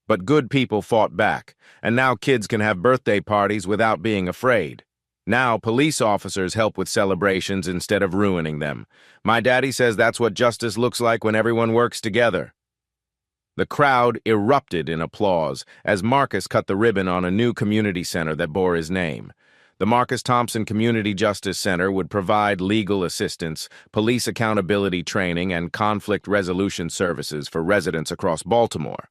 But good people fought back, and now kids can have birthday parties without being afraid. Now police officers help with celebrations instead of ruining them. My daddy says that's what justice looks like when everyone works together. The crowd erupted in applause as Marcus cut the ribbon on a new community center that bore his name. The Marcus Thompson Community Justice Center would provide legal assistance, police accountability training, and conflict resolution services for residents across Baltimore.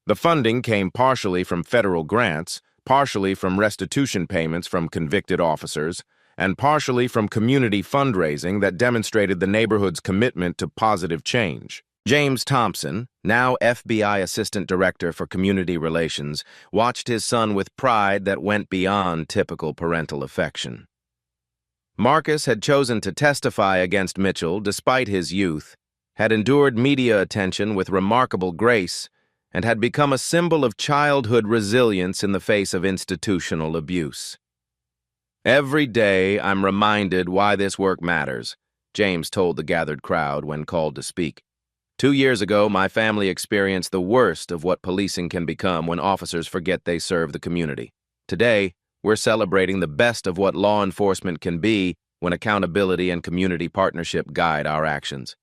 The funding came partially from federal grants, partially from restitution payments from convicted officers, and partially from community fundraising that demonstrated the neighborhood's commitment to positive change. James Thompson, now FBI Assistant Director for Community Relations, watched his son with pride that went beyond typical parental affection. Marcus had chosen to testify against Mitchell despite his youth, had endured media attention with remarkable grace, and had become a symbol of childhood resilience in the face of institutional abuse. "Every day I'm reminded why this work matters," James told the gathered crowd when called to speak. 2 years ago, my family experienced the worst of what policing can become when officers forget they serve the community. Today, we're celebrating the best of what law enforcement can be when accountability and community partnership guide our actions.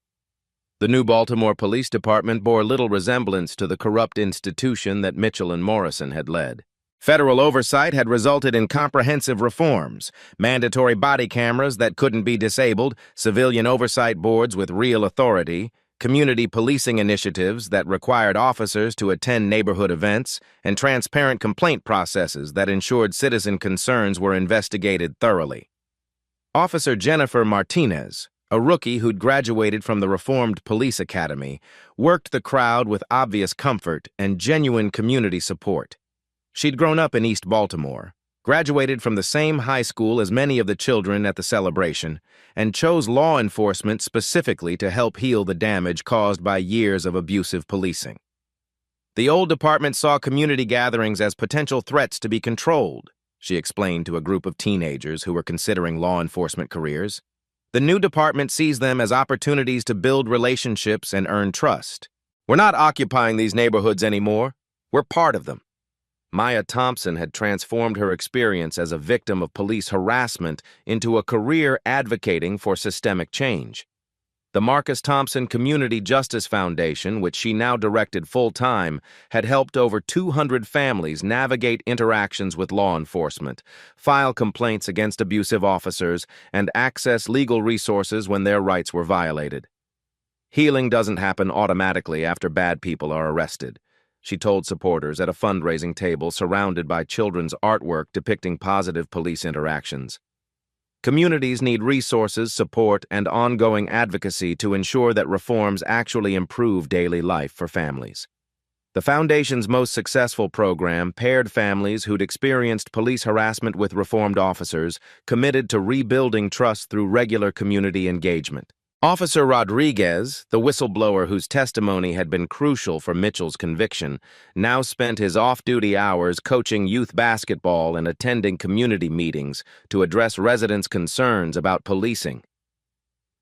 The new Baltimore Police Department bore little resemblance to the corrupt institution that Mitchell and Morrison had led. Federal oversight had resulted in comprehensive reforms, mandatory body cameras that couldn't be disabled, civilian oversight boards with real authority, community policing initiatives that required officers to attend neighborhood events, and transparent complaint processes that ensured citizen concerns were investigated thoroughly. Officer Jennifer Martinez, a rookie who'd graduated from the Reformed Police Academy, worked the crowd with obvious comfort and genuine community support. She'd grown up in East Baltimore, graduated from the same high school as many of the children at the celebration, and chose law enforcement specifically to help heal the damage caused by years of abusive policing. The old department saw community gatherings as potential threats to be controlled, she explained to a group of teenagers who were considering law enforcement careers. The new department sees them as opportunities to build relationships and earn trust. "We're not occupying these neighborhoods anymore. We're part of them." Maya Thompson had transformed her experience as a victim of police harassment into a career advocating for systemic change. The Marcus Thompson Community Justice Foundation, which she now directed full-time, had helped over 200 families navigate interactions with law enforcement, file complaints against abusive officers, and access legal resources when their rights were violated. "Healing doesn't happen automatically after bad people are arrested," she told supporters at a fundraising table surrounded by children's artwork depicting positive police interactions. Communities need resources, support, and ongoing advocacy to ensure that reforms actually improve daily life for families. The Foundation's most successful program paired families who'd experienced police harassment with reformed officers, committed to rebuilding trust through regular community engagement. Officer Rodriguez, the whistleblower whose testimony had been crucial for Mitchell's conviction, now spent his off-duty hours coaching youth basketball and attending community meetings to address residents' concerns about policing.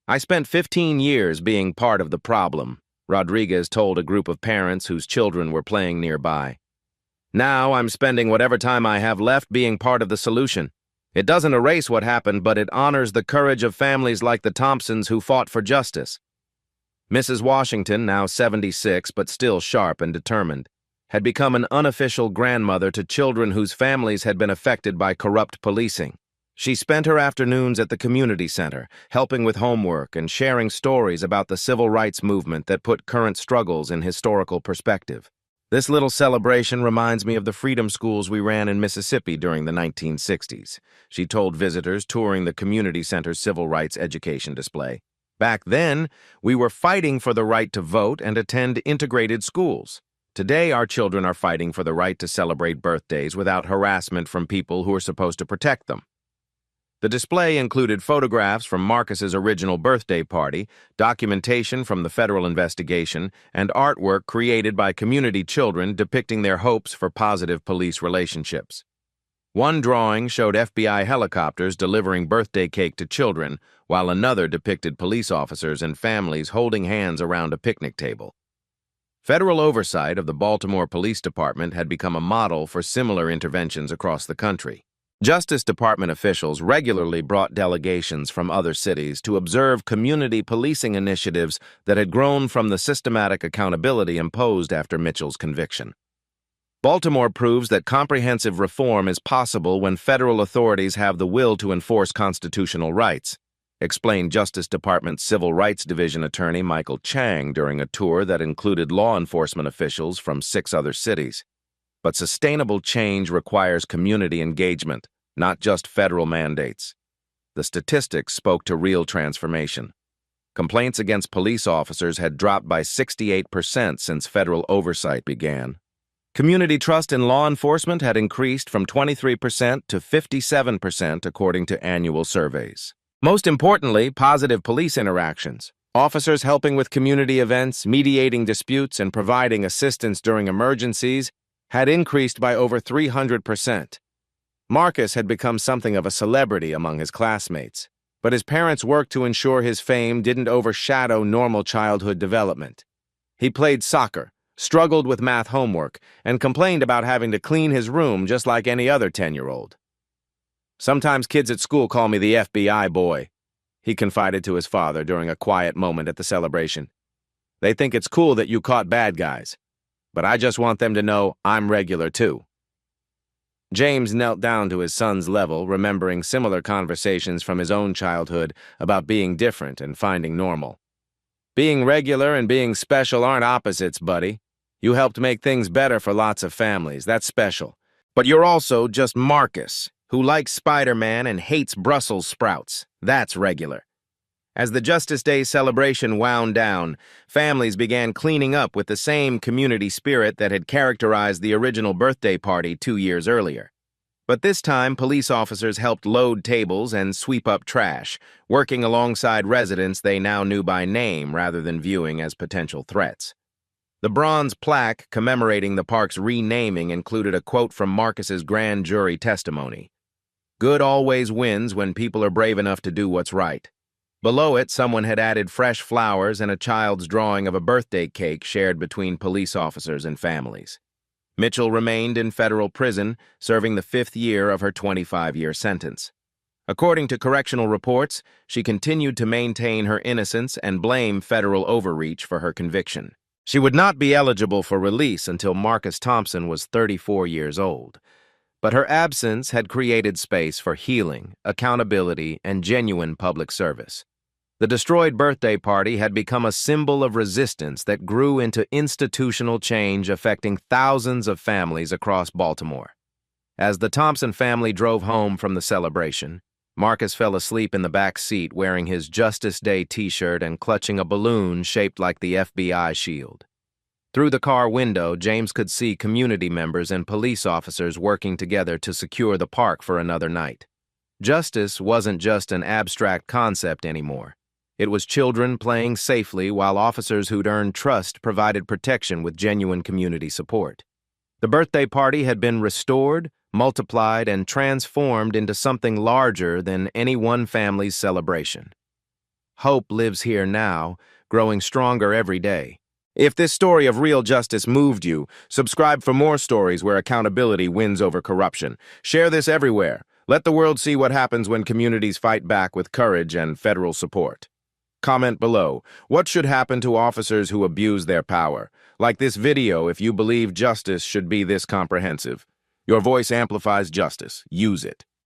"I spent 15 years being part of the problem," Rodriguez told a group of parents whose children were playing nearby. "Now I'm spending whatever time I have left being part of the solution. It doesn't erase what happened, but it honors the courage of families like the Thompsons who fought for justice." Mrs. Washington, now 76 but still sharp and determined, had become an unofficial grandmother to children whose families had been affected by corrupt policing. She spent her afternoons at the community center, helping with homework and sharing stories about the civil rights movement that put current struggles in historical perspective. "This little celebration reminds me of the freedom schools we ran in Mississippi during the 1960s, she told visitors touring the community center's civil rights education display. "Back then, we were fighting for the right to vote and attend integrated schools. Today, our children are fighting for the right to celebrate birthdays without harassment from people who are supposed to protect them." The display included photographs from Marcus's original birthday party, documentation from the federal investigation, and artwork created by community children depicting their hopes for positive police relationships. One drawing showed FBI helicopters delivering birthday cake to children, while another depicted police officers and families holding hands around a picnic table. Federal oversight of the Baltimore Police Department had become a model for similar interventions across the country. Justice Department officials regularly brought delegations from other cities to observe community policing initiatives that had grown from the systematic accountability imposed after Mitchell's conviction. Baltimore proves that comprehensive reform is possible when federal authorities have the will to enforce constitutional rights, explained Justice Department Civil Rights Division Attorney Michael Chang during a tour that included law enforcement officials from 6 other cities. But sustainable change requires community engagement, not just federal mandates. The statistics spoke to real transformation. Complaints against police officers had dropped by 68% since federal oversight began. Community trust in law enforcement had increased from 23% to 57% according to annual surveys. Most importantly, positive police interactions. Officers helping with community events, mediating disputes, and providing assistance during emergencies had increased by over 300%. Marcus had become something of a celebrity among his classmates, but his parents worked to ensure his fame didn't overshadow normal childhood development. He played soccer, struggled with math homework, and complained about having to clean his room just like any other 10-year-old. "Sometimes kids at school call me the FBI boy," he confided to his father during a quiet moment at the celebration. "They think it's cool that you caught bad guys, but I just want them to know I'm regular too." James knelt down to his son's level, remembering similar conversations from his own childhood about being different and finding normal. "Being regular and being special aren't opposites, buddy. You helped make things better for lots of families. That's special. But you're also just Marcus, who likes Spider-Man and hates Brussels sprouts. That's regular." As the Justice Day celebration wound down, families began cleaning up with the same community spirit that had characterized the original birthday party 2 years earlier. But this time, police officers helped load tables and sweep up trash, working alongside residents they now knew by name rather than viewing as potential threats. The bronze plaque commemorating the park's renaming included a quote from Marcus's grand jury testimony. "Good always wins when people are brave enough to do what's right." Below it, someone had added fresh flowers and a child's drawing of a birthday cake shared between police officers and families. Mitchell remained in federal prison, serving the 5th year of her 25-year sentence. According to correctional reports, she continued to maintain her innocence and blame federal overreach for her conviction. She would not be eligible for release until Marcus Thompson was 34 years old. But her absence had created space for healing, accountability, and genuine public service. The destroyed birthday party had become a symbol of resistance that grew into institutional change affecting thousands of families across Baltimore. As the Thompson family drove home from the celebration, Marcus fell asleep in the back seat wearing his Justice Day t-shirt and clutching a balloon shaped like the FBI shield. Through the car window, James could see community members and police officers working together to secure the park for another night. Justice wasn't just an abstract concept anymore. It was children playing safely while officers who'd earned trust provided protection with genuine community support. The birthday party had been restored, multiplied, and transformed into something larger than any one family's celebration. Hope lives here now, growing stronger every day. If this story of real justice moved you, subscribe for more stories where accountability wins over corruption. Share this everywhere. Let the world see what happens when communities fight back with courage and federal support. Comment below. What should happen to officers who abuse their power? Like this video if you believe justice should be this comprehensive. Your voice amplifies justice. Use it.